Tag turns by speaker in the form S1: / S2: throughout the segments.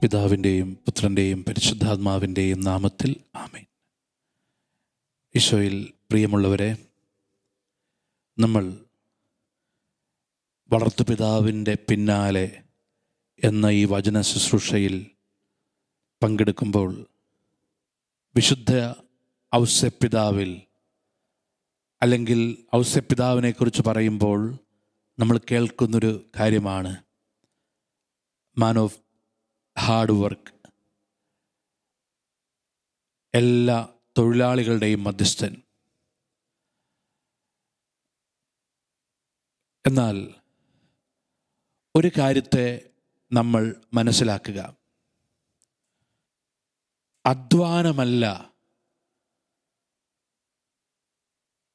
S1: പിതാവിൻ്റെയും പുത്രൻ്റെയും പരിശുദ്ധാത്മാവിൻ്റെയും നാമത്തിൽ ആമേൻ. ഈശോയിൽ പ്രിയമുള്ളവരെ, നമ്മൾ വളർത്തുപിതാവിൻ്റെ പിന്നാലെ എന്ന ഈ വചന ശുശ്രൂഷയിൽ പങ്കെടുക്കുമ്പോൾ വിശുദ്ധ ഔസേപ്പിതാവിൽ അല്ലെങ്കിൽ ഔസേപ്പിതാവിനെക്കുറിച്ച് പറയുമ്പോൾ നമ്മൾ കേൾക്കുന്നൊരു കാര്യമാണ് മാൻ ഓഫ് ഹാർഡ് വർക്ക്, എല്ലാ തൊഴിലാളികളുടെയും മധ്യസ്ഥൻ. എന്നാൽ ഒരു കാര്യത്തെ നമ്മൾ മനസ്സിലാക്കുക, അധ്വാനമല്ല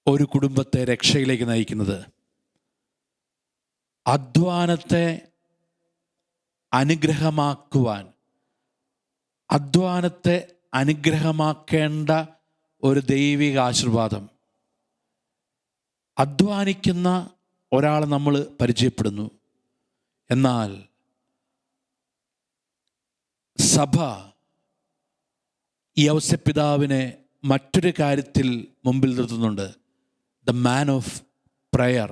S1: ഒരു കുടുംബത്തെ രക്ഷയിലേക്ക് നയിക്കുന്നത്. അധ്വാനത്തെ അനുഗ്രഹമാക്കുവാൻ, അധ്വാനത്തെ അനുഗ്രഹമാക്കേണ്ട ഒരു ദൈവിക ആശീർവാദം, അധ്വാനിക്കുന്ന ഒരാളെ നമ്മൾ പരിചയപ്പെടുന്നു. എന്നാൽ സഭ ഈ ഔസേപ്പിതാവിനെ മറ്റൊരു കാര്യത്തിൽ മുമ്പിൽ നിർത്തുന്നുണ്ട്. ദ മാൻ ഓഫ് പ്രയർ,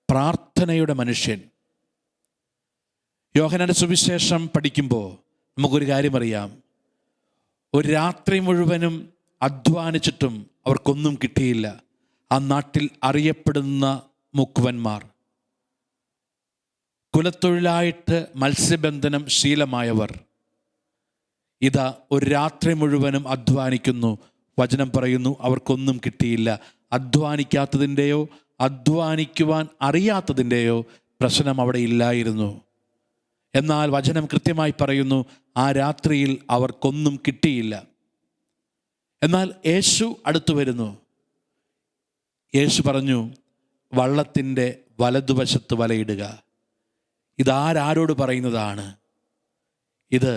S1: പ്രാർത്ഥനയുടെ മനുഷ്യൻ. യോഹന്നാന്റെ സുവിശേഷം പഠിക്കുമ്പോൾ നമുക്കൊരു കാര്യം അറിയാം. ഒരു രാത്രി മുഴുവനും അധ്വാനിച്ചിട്ടും അവർക്കൊന്നും കിട്ടിയില്ല. ആ നാട്ടിൽ അറിയപ്പെടുന്ന മുക്കുവന്മാർ, കുലത്തൊഴിലായിട്ട് മത്സ്യബന്ധനം ശീലമായവർ, ഇതാ ഒരു രാത്രി മുഴുവനും അധ്വാനിക്കുന്നു. വചനം പറയുന്നു അവർക്കൊന്നും കിട്ടിയില്ല. അധ്വാനിക്കാത്തതിൻ്റെയോ അധ്വാനിക്കുവാൻ അറിയാത്തതിൻ്റെയോ പ്രശ്നം അവിടെ ഇല്ലായിരുന്നു. എന്നാൽ വചനം കൃത്യമായി പറയുന്നു ആ രാത്രിയിൽ അവർക്കൊന്നും കിട്ടിയില്ല. എന്നാൽ യേശു അടുത്തു വരുന്നു. യേശു പറഞ്ഞു, വള്ളത്തിൻ്റെ വലതുവശത്ത് വലയിടുക. ഇതാരോട് പറയുന്നതാണ്? ഇത്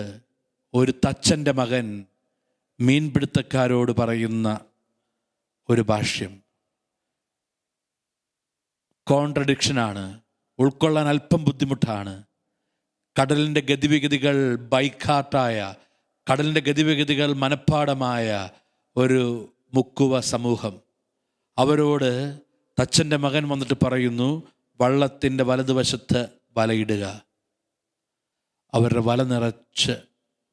S1: ഒരു തച്ചൻ്റെ മകൻ മീൻപിടുത്തക്കാരോട് പറയുന്ന ഒരു ഭാഷ്യം. കോൺട്രഡിക്ഷനാണ്, ഉൾക്കൊള്ളാൻ അല്പം ബുദ്ധിമുട്ടാണ്. കടലിൻ്റെ ഗതിവിഗതികൾ ബൈക്കാട്ടായ, കടലിൻ്റെ ഗതിവിഗതികൾ മനഃപ്പാടമായ ഒരു മുക്കുവ സമൂഹം. അവരോട് തച്ചൻ്റെ മകൻ വന്നിട്ട് പറയുന്നു, വള്ളത്തിൻ്റെ വലതുവശത്ത് വലയിടുക. അവരുടെ വല നിറച്ച്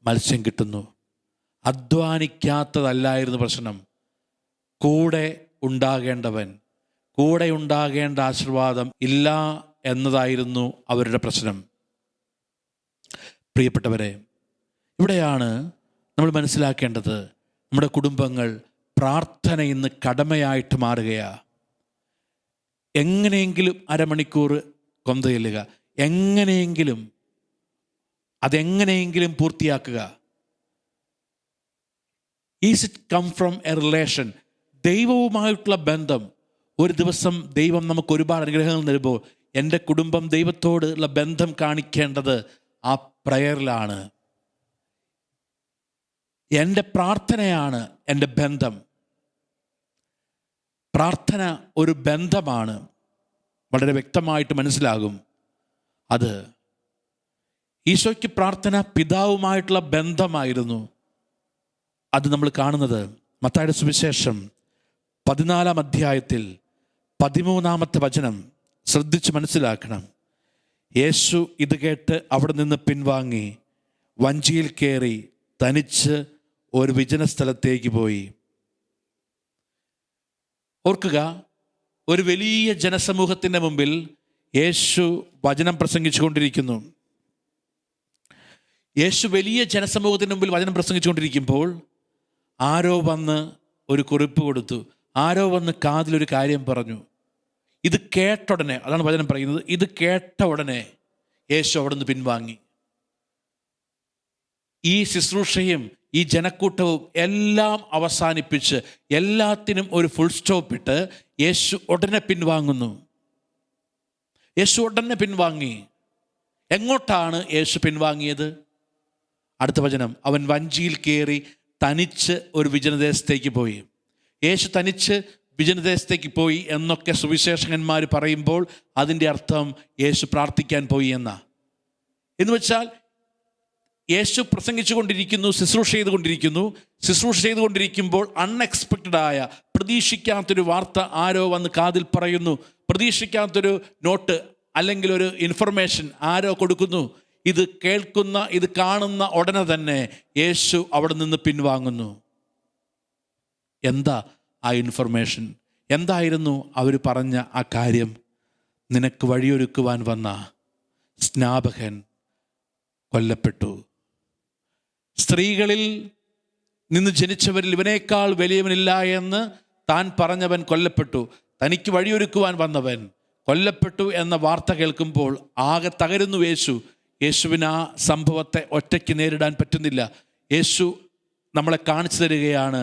S1: മത്സ്യം കിട്ടുന്നു. അധ്വാനിക്കാത്തതല്ലായിരുന്നു പ്രശ്നം, കൂടെ ഉണ്ടാകേണ്ടവൻ, കൂടെ ഉണ്ടാകേണ്ട ആശീർവാദം ഇല്ല എന്നതായിരുന്നു അവരുടെ പ്രശ്നം. പ്രിയപ്പെട്ടവരെ, ഇവിടെയാണ് നമ്മൾ മനസ്സിലാക്കേണ്ടത്, നമ്മുടെ കുടുംബങ്ങൾ പ്രാർത്ഥന ഇന്ന് കടമയായിട്ട് മാറുകയാണ്. എങ്ങനെയെങ്കിലും അരമണിക്കൂർ കൊന്തയില്ലുക, അതെങ്ങനെയെങ്കിലും പൂർത്തിയാക്കുക. Is it come from a relation? ദൈവവുമായിട്ടുള്ള ബന്ധം. ഒരു ദിവസം ദൈവം നമുക്ക് ഒരുപാട് അനുഗ്രഹങ്ങൾ തരുമ്പോൾ എൻ്റെ കുടുംബം ദൈവത്തോടുള്ള ബന്ധം കാണിക്കേണ്ടത് ആ പ്രയറിലാണ്. എൻ്റെ പ്രാർത്ഥനയാണ് എൻ്റെ ബന്ധം. പ്രാർത്ഥന ഒരു ബന്ധമാണ്, വളരെ വ്യക്തമായിട്ട് മനസ്സിലാകും. അത് ഈശോയ്ക്ക് പ്രാർത്ഥന പിതാവുമായിട്ടുള്ള ബന്ധമായിരുന്നു. അത് നമ്മൾ കാണുന്നത് മത്തായിയുടെ സുവിശേഷം 14-ാം അധ്യായത്തിൽ 13-ാമത്തെ വചനം ശ്രദ്ധിച്ച് മനസ്സിലാക്കണം. യേശു ഇത് കേട്ട് അവിടെ നിന്ന് പിൻവാങ്ങി വഞ്ചിയിൽ കയറി തനിച്ച് ഒരു വിജന സ്ഥലത്തേക്ക് പോയി. ഓർക്കുക, ഒരു വലിയ ജനസമൂഹത്തിൻ്റെ മുമ്പിൽ യേശു വചനം പ്രസംഗിച്ചു കൊണ്ടിരിക്കുന്നു. യേശു വലിയ ജനസമൂഹത്തിന് മുമ്പിൽ വചനം പ്രസംഗിച്ചുകൊണ്ടിരിക്കുമ്പോൾ ആരോ വന്ന് ഒരു കുറിപ്പ് കൊടുത്തു, ആരോ വന്ന് കാതിലൊരു കാര്യം പറഞ്ഞു. ഇത് കേട്ട ഉടനെ, അതാണ് വചനം പറയുന്നത്, ഇത് കേട്ട ഉടനെ യേശു അവിടെ നിന്ന് പിൻവാങ്ങി. ഈ ശുശ്രൂഷയും ഈ ജനക്കൂട്ടവും എല്ലാം അവസാനിപ്പിച്ച് എല്ലാത്തിനും ഒരു ഫുൾ സ്റ്റോപ്പ് ഇട്ട് യേശു ഉടനെ പിൻവാങ്ങുന്നു. യേശു ഉടനെ പിൻവാങ്ങി. എങ്ങോട്ടാണ് യേശു പിൻവാങ്ങിയത്? അടുത്ത വചനം, അവൻ വഞ്ചിയിൽ കയറി തനിച്ച് ഒരു വിജനദേശത്തേക്ക് പോയി. യേശു തനിച്ച് വിജനദേശത്തേക്ക് പോയി എന്നൊക്കെ സുവിശേഷകന്മാർ പറയുമ്പോൾ അതിൻ്റെ അർത്ഥം യേശു പ്രാർത്ഥിക്കാൻ പോയി എന്ന് വെച്ചാൽ യേശു പ്രസംഗിച്ചു കൊണ്ടിരിക്കുന്നു, ശുശ്രൂഷ ചെയ്തുകൊണ്ടിരിക്കുമ്പോൾ അൺഎക്സ്പെക്റ്റഡായ, പ്രതീക്ഷിക്കാത്തൊരു വാർത്ത ആരോ വന്ന് കാതിൽ പറയുന്നു. പ്രതീക്ഷിക്കാത്തൊരു നോട്ട് അല്ലെങ്കിൽ ഒരു ഇൻഫർമേഷൻ ആരോ കൊടുക്കുന്നു. ഇത് കേൾക്കുന്ന, ഇത് കാണുന്ന ഉടനെ തന്നെ യേശു അവിടെ നിന്ന് പിൻവാങ്ങുന്നു. എന്താ ആ ഇൻഫർമേഷൻ? എന്തായിരുന്നു അവർ പറഞ്ഞ ആ കാര്യം? നിനക്ക് വഴിയൊരുക്കുവാൻ വന്ന സ്നാപകൻ കൊല്ലപ്പെട്ടു. സ്ത്രീകളിൽ നിന്ന് ജനിച്ചവരിൽ ഇവനേക്കാൾ വലിയവനില്ല എന്ന് താൻ പറഞ്ഞവൻ കൊല്ലപ്പെട്ടു. തനിക്ക് വഴിയൊരുക്കുവാൻ വന്നവൻ കൊല്ലപ്പെട്ടു എന്ന വാർത്ത കേൾക്കുമ്പോൾ ആകെ തകരുന്നു യേശു. യേശുവിന് ആ സംഭവത്തെ ഒറ്റയ്ക്ക് നേരിടാൻ പറ്റുന്നില്ല. യേശു നമ്മളെ കാണിച്ചു തരികയാണ്.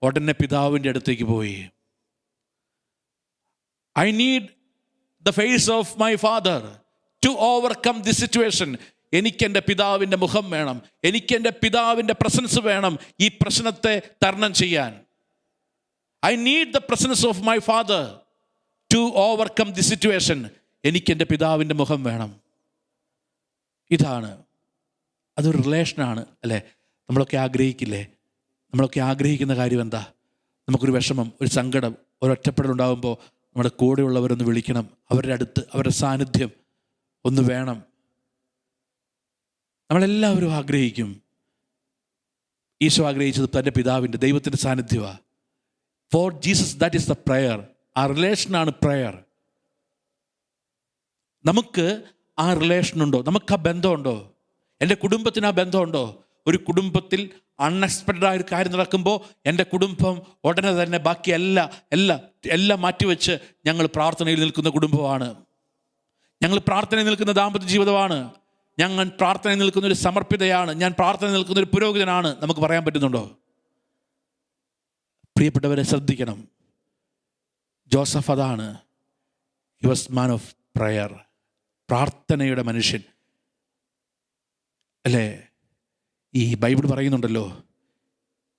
S1: ഉടനെ പിതാവിൻ്റെ അടുത്തേക്ക് പോയി, I need the face of my father to overcome this situation. എനിക്കെൻ്റെ പിതാവിൻ്റെ മുഖം വേണം, എനിക്കെൻ്റെ പിതാവിൻ്റെ പ്രസൻസ് വേണം ഈ പ്രശ്നത്തെ തരണം ചെയ്യാൻ. I need the presence of my father to overcome the situation. എനിക്കെൻ്റെ പിതാവിൻ്റെ മുഖം വേണം. ഇതാണ്, അതൊരു റിലേഷനാണ് അല്ലേ? നമ്മളൊക്കെ ആഗ്രഹിക്കില്ലേ? നമ്മളൊക്കെ ആഗ്രഹിക്കുന്ന കാര്യം എന്താ? നമുക്കൊരു വിഷമം, ഒരു സങ്കടം, ഒരു ഒറ്റപ്പെടലുണ്ടാകുമ്പോൾ നമ്മുടെ കൂടെയുള്ളവരൊന്ന് വിളിക്കണം, അവരുടെ അടുത്ത് അവരുടെ സാന്നിധ്യം ഒന്ന് വേണം. നമ്മളെല്ലാവരും ആഗ്രഹിക്കും. ഈശോ ആഗ്രഹിച്ചത് തൻ്റെ പിതാവിൻ്റെ, ദൈവത്തിൻ്റെ സാന്നിധ്യമാണ്. For Jesus that is the prayer. ആ റിലേഷനാണ് പ്രയർ. നമുക്ക് ആ റിലേഷനുണ്ടോ? നമുക്ക് ആ ബന്ധമുണ്ടോ? എൻ്റെ കുടുംബത്തിന് ആ ബന്ധമുണ്ടോ? ഒരു കുടുംബത്തിൽ അൺഎക്സ്പെക്റ്റഡായ ഒരു കാര്യം നടക്കുമ്പോൾ എൻ്റെ കുടുംബം ഉടനെ തന്നെ ബാക്കി എല്ലാം മാറ്റിവെച്ച് ഞങ്ങൾ പ്രാർത്ഥനയിൽ നിൽക്കുന്ന കുടുംബമാണ്. ഞങ്ങൾ പ്രാർത്ഥനയിൽ നിൽക്കുന്ന ദാമ്പത്യ ജീവിതമാണ്. ഞങ്ങൾ പ്രാർത്ഥനയിൽ നിൽക്കുന്ന ഒരു സമർപ്പിതയാണ്. ഞാൻ പ്രാർത്ഥനയിൽ നിൽക്കുന്ന ഒരു പുരോഹിതനാണ്. നമുക്ക് പറയാൻ പറ്റുന്നുണ്ടോ? പ്രിയപ്പെട്ടവരെ, ശ്രദ്ധിക്കണം. ജോസഫ് അതാണ്. He was man of prayer, പ്രാർത്ഥനയുടെ മനുഷ്യൻ അല്ലേ? ഈ ബൈബിൾ പറയുന്നുണ്ടല്ലോ,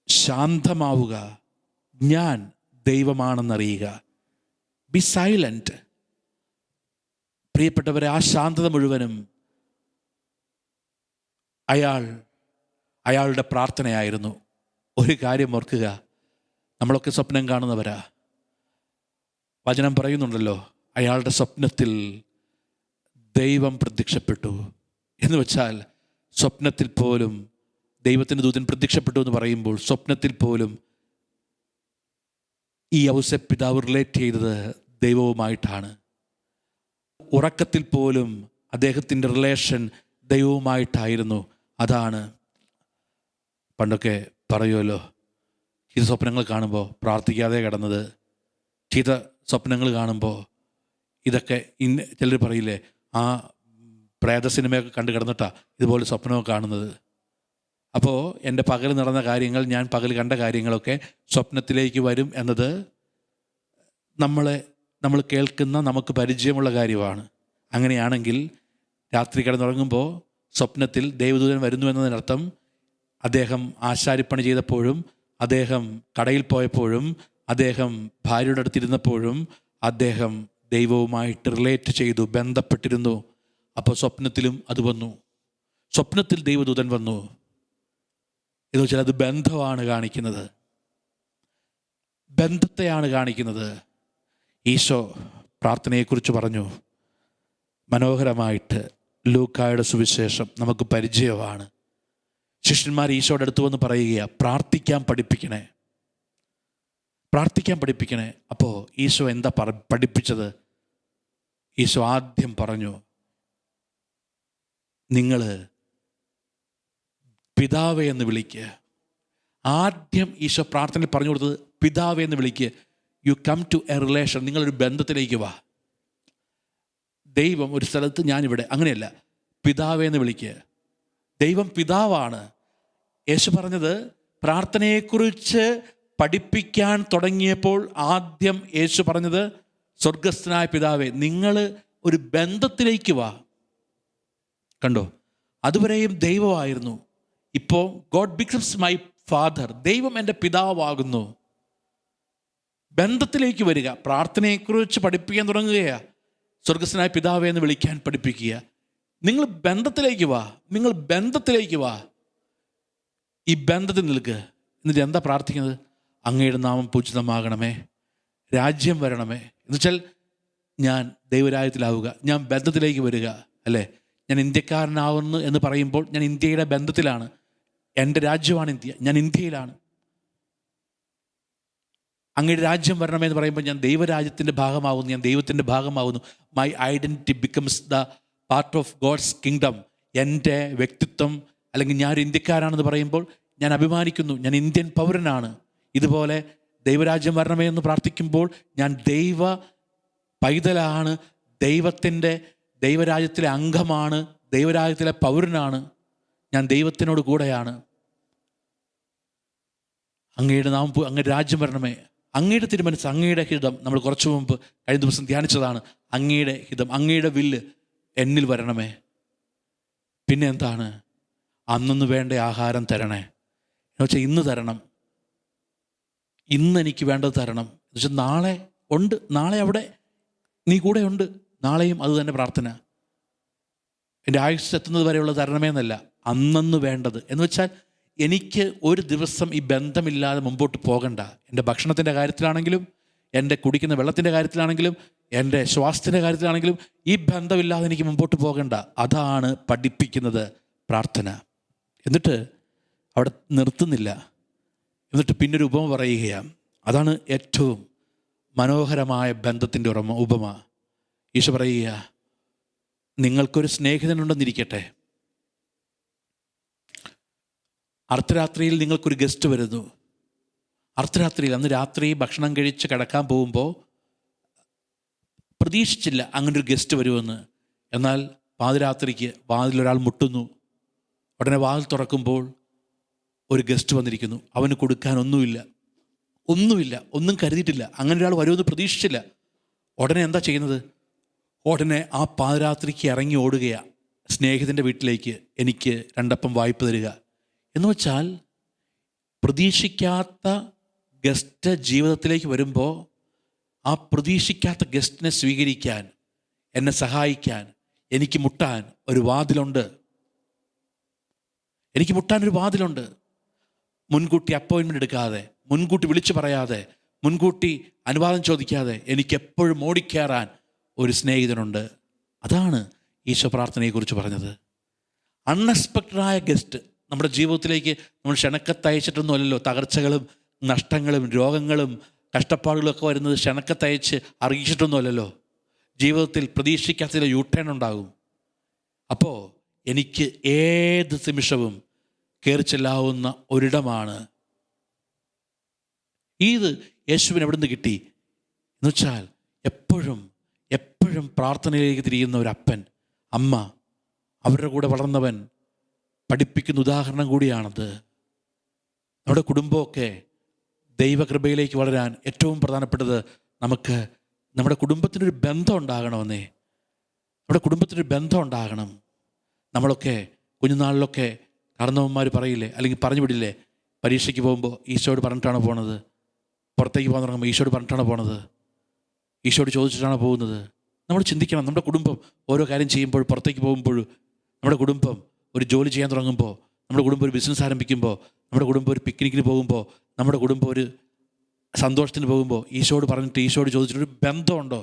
S1: ശാന്തമാവുക, ഞാൻ ദൈവമാണെന്നറിയുക. B silent. പ്രിയപ്പെട്ടവരെ, ആ ശാന്തത മുഴുവനും അയാളുടെ പ്രാർത്ഥനയായിരുന്നു. ഒരു കാര്യം ഓർക്കുക, നമ്മളൊക്കെ സ്വപ്നം കാണുന്നവരാ. വചനം പറയുന്നുണ്ടല്ലോ, അയാളുടെ സ്വപ്നത്തിൽ ദൈവം പ്രത്യക്ഷപ്പെട്ടു എന്ന് വെച്ചാൽ, സ്വപ്നത്തിൽ പോലും ദൈവത്തിൻ്റെ ദൂതൻ പ്രത്യക്ഷപ്പെട്ടു എന്ന് പറയുമ്പോൾ സ്വപ്നത്തിൽ പോലും ഈ ഔസേപ്പ് പിതാവ് റിലേറ്റ് ചെയ്തത് ദൈവവുമായിട്ടാണ്. ഉറക്കത്തിൽ പോലും അദ്ദേഹത്തിൻ്റെ റിലേഷൻ ദൈവവുമായിട്ടായിരുന്നു. അതാണ് പണ്ടൊക്കെ പറയുമല്ലോ, ചില സ്വപ്നങ്ങൾ കാണുമ്പോൾ പ്രാർത്ഥിക്കാതെ കിടന്നത്, ചില സ്വപ്നങ്ങൾ കാണുമ്പോൾ ഇതൊക്കെ ചിലർ പറയില്ലേ, ആ പ്രേത സിനിമയൊക്കെ കണ്ടു കിടന്നിട്ടാ ഇതുപോലെ സ്വപ്നമൊക്കെ കാണുന്നത്. അപ്പോൾ എൻ്റെ പകൽ നടന്ന കാര്യങ്ങൾ, ഞാൻ പകൽ കണ്ട കാര്യങ്ങളൊക്കെ സ്വപ്നത്തിലേക്ക് വരും എന്നത് നമ്മൾ കേൾക്കുന്ന, നമുക്ക് പരിചയമുള്ള കാര്യമാണ്. അങ്ങനെയാണെങ്കിൽ രാത്രി കിടന്നുറങ്ങുമ്പോൾ സ്വപ്നത്തിൽ ദൈവദൂതൻ വരുന്നു എന്നതിനർത്ഥം അദ്ദേഹം ആശാരിപ്പണി ചെയ്തപ്പോഴും, അദ്ദേഹം കടയിൽ പോയപ്പോഴും, അദ്ദേഹം ഭാര്യയുടെ അടുത്തിരുന്നപ്പോഴും അദ്ദേഹം ദൈവവുമായിട്ട് റിലേറ്റ് ചെയ്തു, ബന്ധപ്പെട്ടിരുന്നു. അപ്പോൾ സ്വപ്നത്തിലും അത് വന്നു. സ്വപ്നത്തിൽ ദൈവദൂതൻ വന്നു എന്ന് വെച്ചാൽ അത് ബന്ധമാണ് കാണിക്കുന്നത്, ബന്ധത്തെയാണ് കാണിക്കുന്നത്. ഈശോ പ്രാർത്ഥനയെക്കുറിച്ച് പറഞ്ഞു മനോഹരമായിട്ട്. ലൂക്കായുടെ സുവിശേഷം നമുക്ക് പരിചയമാണ്. ശിഷ്യന്മാർ ഈശോയുടെ അടുത്ത് വന്ന് പറയുകയാണ്, പ്രാർത്ഥിക്കാൻ പഠിപ്പിക്കണേ, പ്രാർത്ഥിക്കാൻ പഠിപ്പിക്കണേ. അപ്പോൾ ഈശോ എന്താ പഠിപ്പിച്ചത്? ഈശോ ആദ്യം പറഞ്ഞു, നിങ്ങൾ പിതാവേ എന്ന് വിളിക്കുക. ആദ്യം ഈശോ പ്രാർത്ഥനയിൽ പറഞ്ഞു കൊടുത്തത് പിതാവേ എന്ന് വിളിക്കുക. You come to a relation. നിങ്ങളൊരു ബന്ധത്തിലേക്ക് വാ. ദൈവം ഒരു സ്ഥലത്ത്, ഞാനിവിടെ, അങ്ങനെയല്ല. പിതാവേ എന്ന് വിളിക്കുക. ദൈവം പിതാവാണ്. യേശു പറഞ്ഞത് പ്രാർത്ഥനയെക്കുറിച്ച് പഠിപ്പിക്കാൻ തുടങ്ങിയപ്പോൾ ആദ്യം യേശു പറഞ്ഞത്, സ്വർഗസ്ഥനായ പിതാവേ, നിങ്ങൾ ഒരു ബന്ധത്തിലേക്ക് വാ. കണ്ടോ? അതുവരെയും ദൈവമായിരുന്നു. ഇപ്പോൾ ഗോഡ് ബിക്കംസ് മൈ ഫാദർ. ദൈവം എൻ്റെ പിതാവാകുന്നു. ബന്ധത്തിലേക്ക് വരിക. പ്രാർത്ഥനയെക്കുറിച്ച് പഠിപ്പിക്കാൻ തുടങ്ങുകയാണ്. സ്വർഗസ്ഥനായ പിതാവേ എന്ന് വിളിക്കാൻ പഠിപ്പിക്കുക. നിങ്ങൾ ബന്ധത്തിലേക്ക് വാ, നിങ്ങൾ ബന്ധത്തിലേക്ക് വാ. ഈ ബന്ധത്തിൽ നിൽക്കുക. എന്നിട്ട് എന്താ പ്രാർത്ഥിക്കുന്നത്? അങ്ങയുടെ നാമം പൂജിതമാകണമേ, രാജ്യം വരണമേ. എന്നുവെച്ചാൽ ഞാൻ ദൈവരാജ്യത്തിലാവുക, ഞാൻ ബന്ധത്തിലേക്ക് വരിക, അല്ലേ? ഞാൻ ഇന്ത്യക്കാരനാവുന്നു എന്ന് പറയുമ്പോൾ ഞാൻ ഇന്ത്യയുടെ ബന്ധത്തിലാണ്. എൻ്റെ രാജ്യമാണ് ഇന്ത്യ, ഞാൻ ഇന്ത്യയിലാണ്. അങ്ങയുടെ രാജ്യം വരണമേ എന്ന് പറയുമ്പോൾ ഞാൻ ദൈവരാജ്യത്തിൻ്റെ ഭാഗമാകുന്നു, ഞാൻ ദൈവത്തിൻ്റെ ഭാഗമാകുന്നു. My identity becomes the part of God's kingdom. എൻ്റെ വ്യക്തിത്വം, അല്ലെങ്കിൽ ഞാനൊരു ഇന്ത്യക്കാരാണെന്ന് പറയുമ്പോൾ ഞാൻ അഭിമാനിക്കുന്നു, ഞാൻ ഇന്ത്യൻ പൗരനാണ്. ഇതുപോലെ ദൈവരാജ്യം വരണമേ എന്ന് പ്രാർത്ഥിക്കുമ്പോൾ ഞാൻ ദൈവ പൈതലാണ്, ദൈവരാജ്യത്തിലെ അംഗമാണ്, ദൈവരാജ്യത്തിലെ പൗരനാണ്, ഞാൻ ദൈവത്തിനോട് കൂടെയാണ്. അങ്ങയുടെ നാമം, അങ്ങയുടെ രാജ്യം വരണമേ, അങ്ങയുടെ തിരുമനസ്, അങ്ങയുടെ ഹിതം. നമ്മൾ കുറച്ചു മുമ്പ് കഴിഞ്ഞ ദിവസം ധ്യാനിച്ചതാണ്. അങ്ങയുടെ ഹിതം, അങ്ങയുടെ വില്ല് എന്നിൽ വരണമേ. പിന്നെ എന്താണ്? അന്നൊന്ന് വേണ്ട ആഹാരം തരണേ എന്ന് വെച്ചാൽ ഇന്ന് തരണം, ഇന്ന് എനിക്ക് വേണ്ടത് തരണം എന്ന് വെച്ചാൽ നാളെ ഉണ്ട്, നാളെ അവിടെ നീ കൂടെ ഉണ്ട്, നാളെയും അത് തന്നെ പ്രാർത്ഥന. എൻ്റെ ആയുസ് എത്തുന്നത് വരെയുള്ള തരണമേ എന്നല്ല, അന്നന്ന് വേണ്ടത് എന്ന് വെച്ചാൽ എനിക്ക് ഒരു ദിവസം ഈ ബന്ധമില്ലാതെ മുമ്പോട്ട് പോകണ്ട. എൻ്റെ ഭക്ഷണത്തിൻ്റെ കാര്യത്തിലാണെങ്കിലും, എൻ്റെ കുടിക്കുന്ന വെള്ളത്തിൻ്റെ കാര്യത്തിലാണെങ്കിലും, എൻ്റെ ശ്വാസത്തിൻ്റെ കാര്യത്തിലാണെങ്കിലും ഈ ബന്ധമില്ലാതെ എനിക്ക് മുമ്പോട്ട് പോകണ്ട. അതാണ് പഠിപ്പിക്കുന്നത് പ്രാർത്ഥന. എന്നിട്ട് അവിടെ നിർത്തുന്നില്ല. എന്നിട്ട് പിന്നൊരു ഉപമ പറയുകയാണ്. അതാണ് ഏറ്റവും മനോഹരമായ ബന്ധത്തിൻ്റെ ഉപമ. ഈശോ പറയുക, നിങ്ങൾക്കൊരു സ്നേഹിതനുണ്ടെന്നിരിക്കട്ടെ. അർദ്ധരാത്രിയിൽ നിങ്ങൾക്കൊരു ഗസ്റ്റ് വരുന്നു. അർദ്ധരാത്രിയിൽ, അന്ന് രാത്രി ഭക്ഷണം കഴിച്ച് കിടക്കാൻ പോകുമ്പോൾ പ്രതീക്ഷിച്ചില്ല അങ്ങനൊരു ഗസ്റ്റ് വരുമെന്ന്. എന്നാൽ പാതിരാത്രിക്ക് വാതിലൊരാൾ മുട്ടുന്നു. ഉടനെ വാതിൽ തുറക്കുമ്പോൾ ഒരു ഗസ്റ്റ് വന്നിരിക്കുന്നു. അവന് കൊടുക്കാൻ ഒന്നുമില്ല, ഒന്നും കരുതിയിട്ടില്ല. അങ്ങനെ ഒരാൾ വരുമെന്ന് പ്രതീക്ഷിച്ചില്ല. ഉടനെ എന്താ ചെയ്യുന്നത്? ഉടനെ ആ പാതിരാത്രിക്ക് ഇറങ്ങി ഓടുകയാണ് സ്നേഹിതൻ്റെ വീട്ടിലേക്ക്. എനിക്ക് 2 അപ്പം വായ്പ തരിക എന്ന് വെച്ചാൽ, പ്രതീക്ഷിക്കാത്ത ഗസ്റ്റ് ജീവിതത്തിലേക്ക് വരുമ്പോൾ ആ പ്രതീക്ഷിക്കാത്ത ഗസ്റ്റിനെ സ്വീകരിക്കാൻ, എന്നെ സഹായിക്കാൻ എനിക്ക് മുട്ടാൻ ഒരു വാതിലുണ്ട്. എനിക്ക് മുട്ടാനൊരു വാതിലുണ്ട്. മുൻകൂട്ടി അപ്പോയിൻമെൻ്റ് എടുക്കാതെ, മുൻകൂട്ടി വിളിച്ചു പറയാതെ, മുൻകൂട്ടി അനുവാദം ചോദിക്കാതെ എനിക്കെപ്പോഴും ഓടിക്കയറാൻ ഒരു സ്നേഹിതനുണ്ട്. അതാണ് ഈശോ പ്രാർത്ഥനയെക്കുറിച്ച് പറഞ്ഞത്. അൺഎക്സ്പെക്റ്റഡായ ഗസ്റ്റ് നമ്മുടെ ജീവിതത്തിലേക്ക് നമ്മൾ ക്ഷണക്കത്തയച്ചിട്ടൊന്നുമല്ലല്ലോ. തകർച്ചകളും നഷ്ടങ്ങളും രോഗങ്ങളും കഷ്ടപ്പാടുകളും ഒക്കെ വരുന്നത് ക്ഷണക്കത്തയച്ച് അറിയിച്ചിട്ടൊന്നുമല്ലല്ലോ. ജീവിതത്തിൽ പ്രതീക്ഷിക്കാത്ത ചില യൂട്ടേൺ ഉണ്ടാകും. അപ്പോൾ എനിക്ക് ഏത് നിമിഷവും കയറി ചെല്ലാവുന്ന ഒരിടമാണ് ഇത്. യേശുവിന് എവിടെ നിന്ന് കിട്ടി എന്ന് വെച്ചാൽ, എപ്പോഴും പ്രാർത്ഥനയിലേക്ക് തിരിയുന്ന ഒരു അപ്പൻ, അമ്മ, അവരുടെ കൂടെ വളർന്നവൻ പഠിപ്പിക്കുന്ന ഉദാഹരണം കൂടിയാണത്. നമ്മുടെ കുടുംബമൊക്കെ ദൈവകൃപയിലേക്ക് വളരാൻ ഏറ്റവും പ്രധാനപ്പെട്ടത് നമുക്ക് നമ്മുടെ കുടുംബത്തിനൊരു ബന്ധം ഉണ്ടാകണമെന്നേ. നമ്മുടെ കുടുംബത്തിനൊരു ബന്ധം ഉണ്ടാകണം. നമ്മളൊക്കെ കുഞ്ഞുനാളിലൊക്കെ കാരണവന്മാർ പറയില്ലേ, അല്ലെങ്കിൽ പറഞ്ഞു വിടില്ലേ, പരീക്ഷയ്ക്ക് പോകുമ്പോൾ ഈശോയോട് പറഞ്ഞിട്ടാണ് പോണത്, പുറത്തേക്ക് പോകാൻ തുടങ്ങുമ്പോൾ ഈശോയോട് പറഞ്ഞിട്ടാണ് പോണത്, ഈശോയോട് ചോദിച്ചിട്ടാണ് പോകുന്നത്. നമ്മൾ ചിന്തിക്കണം, നമ്മുടെ കുടുംബം ഓരോ കാര്യം ചെയ്യുമ്പോൾ, പുറത്തേക്ക് പോകുമ്പോഴും, നമ്മുടെ കുടുംബം ഒരു ജോലി ചെയ്യാൻ തുടങ്ങുമ്പോൾ, നമ്മുടെ കുടുംബം ഒരു ബിസിനസ് ആരംഭിക്കുമ്പോൾ, നമ്മുടെ കുടുംബം ഒരു പിക്നിക്കിന് പോകുമ്പോൾ, നമ്മുടെ കുടുംബം ഒരു സന്തോഷത്തിന് പോകുമ്പോൾ ഈശോയോട് പറഞ്ഞിട്ട് ഈശോയോട് ചോദിച്ചിട്ടൊരു ബന്ധമുണ്ടോ?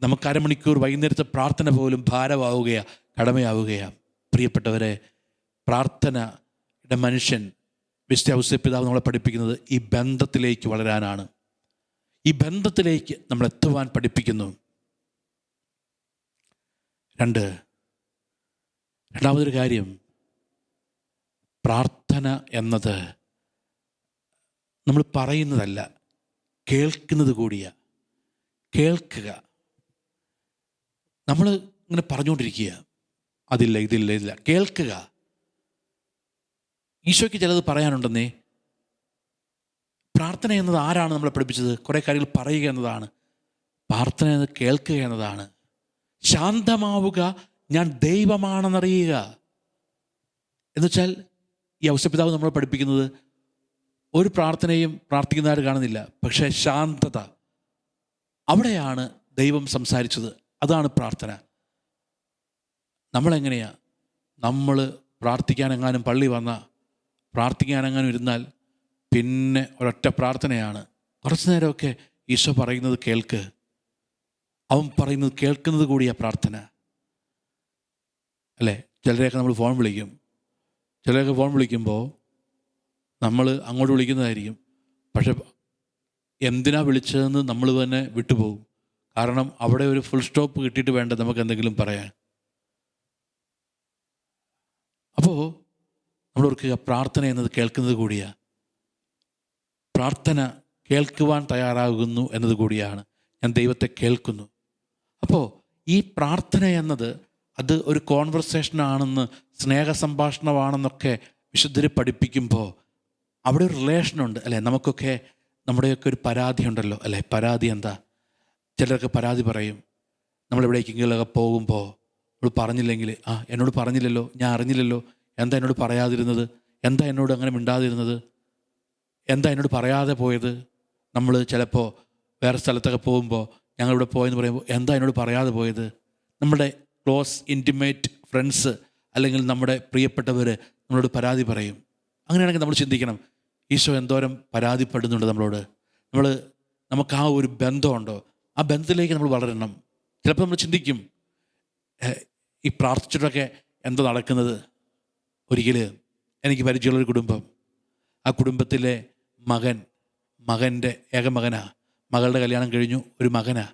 S1: നമുക്ക് അരമണിക്കൂർ വൈകുന്നേരത്തെ പ്രാർത്ഥന പോലും ഭാരമാവുകയാണ്, കടമയാവുകയാണ്. പ്രിയപ്പെട്ടവരെ, പ്രാർത്ഥനയുടെ മനുഷ്യൻ വിശുദ്ധ ഔസേപ്പിതാവ് നമ്മളെ പഠിപ്പിക്കുന്നത് ഈ ബന്ധത്തിലേക്ക് വളരാനാണ്. ഈ ബന്ധത്തിലേക്ക് നമ്മൾ എത്തുവാൻ പഠിപ്പിക്കുന്നു. രണ്ടാമതൊരു കാര്യം, പ്രാർത്ഥന എന്നത് നമ്മൾ പറയുന്നതല്ല, കേൾക്കുന്നത് കൂടിയാണ്. കേൾക്കുക. നമ്മൾ ഇങ്ങനെ പറഞ്ഞുകൊണ്ടിരിക്കുക, അതില്ല ഇതില്ല, കേൾക്കുക. ഈശോയ്ക്ക് ചിലത് പറയാനുണ്ടെന്നേ. പ്രാർത്ഥന എന്നത് ആരാണ് നമ്മളെ പഠിപ്പിച്ചത്? കുറേ കാര്യങ്ങൾ പറയുക എന്നതാണ്. പ്രാർത്ഥന എന്നത് കേൾക്കുക എന്നതാണ്. ശാന്തമാവുക, ഞാൻ ദൈവമാണെന്നറിയുക എന്നുവെച്ചാൽ, ഈ ഔസേപ്പിതാവ് നമ്മളെ പഠിപ്പിക്കുന്നത് ഒരു പ്രാർത്ഥനയും പ്രാർത്ഥിക്കുന്നതായിട്ട് കാണുന്നില്ല, പക്ഷേ ശാന്തത, അവിടെയാണ് ദൈവം സംസാരിച്ചത്. അതാണ് പ്രാർത്ഥന. നമ്മളെങ്ങനെയാണ്? നമ്മൾ പ്രാർത്ഥിക്കാൻ എങ്ങാനും പള്ളി വന്നാൽ പ്രാർത്ഥിക്കാനെങ്ങാനും ഇരുന്നാൽ പിന്നെ ഒരൊറ്റ പ്രാർത്ഥനയാണ്. കുറച്ച് നേരമൊക്കെ ഈശോ പറയുന്നത് കേൾക്ക്. അവൻ പറയുന്നത് കേൾക്കുന്നത് കൂടിയാ പ്രാർത്ഥന അല്ലേ? ചിലരെയൊക്കെ നമ്മൾ ഫോൺ വിളിക്കും. ചിലരൊക്കെ ഫോൺ വിളിക്കുമ്പോൾ നമ്മൾ അങ്ങോട്ട് വിളിക്കുന്നതായിരിക്കും, പക്ഷെ എന്തിനാ വിളിച്ചതെന്ന് നമ്മൾ തന്നെ വിട്ടുപോകും. കാരണം അവിടെ ഒരു ഫുൾ സ്റ്റോപ്പ് കിട്ടിയിട്ട് വേണ്ട നമുക്ക് എന്തെങ്കിലും പറയാൻ. അപ്പോൾ നമ്മൾ ഓർക്കുക, പ്രാർത്ഥന എന്നത് കേൾക്കുന്നത് കൂടിയാണ്. പ്രാർത്ഥന കേൾക്കുവാൻ തയ്യാറാകുന്നു എന്നത് കൂടിയാണ്. ഞാൻ ദൈവത്തെ കേൾക്കുന്നു. അപ്പോൾ ഈ പ്രാർത്ഥന എന്നത് അത് ഒരു കോൺവെർസേഷനാണെന്ന്, സ്നേഹ സംഭാഷണമാണെന്നൊക്കെ വിശുദ്ധർ പഠിപ്പിക്കുമ്പോൾ അവിടെ ഒരു റിലേഷനുണ്ട് അല്ലേ? നമുക്കൊക്കെ നമ്മുടെയൊക്കെ ഒരു പരാതി ഉണ്ടല്ലോ അല്ലേ? പരാതി എന്താ? ചിലരൊക്കെ പരാതി പറയും. നമ്മളെവിടേക്കെങ്കിലൊക്കെ പോകുമ്പോൾ നമ്മൾ പറഞ്ഞില്ലെങ്കിൽ, എന്നോട് പറഞ്ഞില്ലല്ലോ, ഞാൻ അറിഞ്ഞില്ലല്ലോ, എന്താ എന്നോട് പറയാതിരുന്നത്, എന്താ എന്നോട് അങ്ങനെ മിണ്ടാതിരുന്നത്, എന്താ എന്നോട് പറയാതെ പോയത്. നമ്മൾ ചിലപ്പോൾ വേറെ സ്ഥലത്തൊക്കെ പോകുമ്പോൾ ഞങ്ങളിവിടെ പോയെന്ന് പറയുമ്പോൾ എന്താ എന്നോട് പറയാതെ പോയത്. നമ്മുടെ ക്ലോസ് ഇൻറ്റിമേറ്റ് ഫ്രണ്ട്സ് അല്ലെങ്കിൽ നമ്മുടെ പ്രിയപ്പെട്ടവർ നമ്മളോട് പരാതി പറയും. അങ്ങനെയാണെങ്കിൽ നമ്മൾ ചിന്തിക്കണം, ഈശോ എന്തോരം പരാതിപ്പെടുന്നുണ്ട് നമ്മളോട്. നമുക്ക് ആ ഒരു ബന്ധമുണ്ടോ? ആ ബന്ധത്തിലേക്ക് നമ്മൾ വളരണം. ചിലപ്പോൾ നമ്മൾ ചിന്തിക്കും, ഈ പ്രാർത്ഥിച്ചിട്ടൊക്കെ എന്താ നടക്കുന്നത്. ഒരിക്കൽ എനിക്ക് പരിചയമുള്ളൊരു കുടുംബം, ആ കുടുംബത്തിലെ മകൻ്റെ ഏകമകനാണ്. മകളുടെ കല്യാണം കഴിഞ്ഞു, ഒരു മകനാണ്.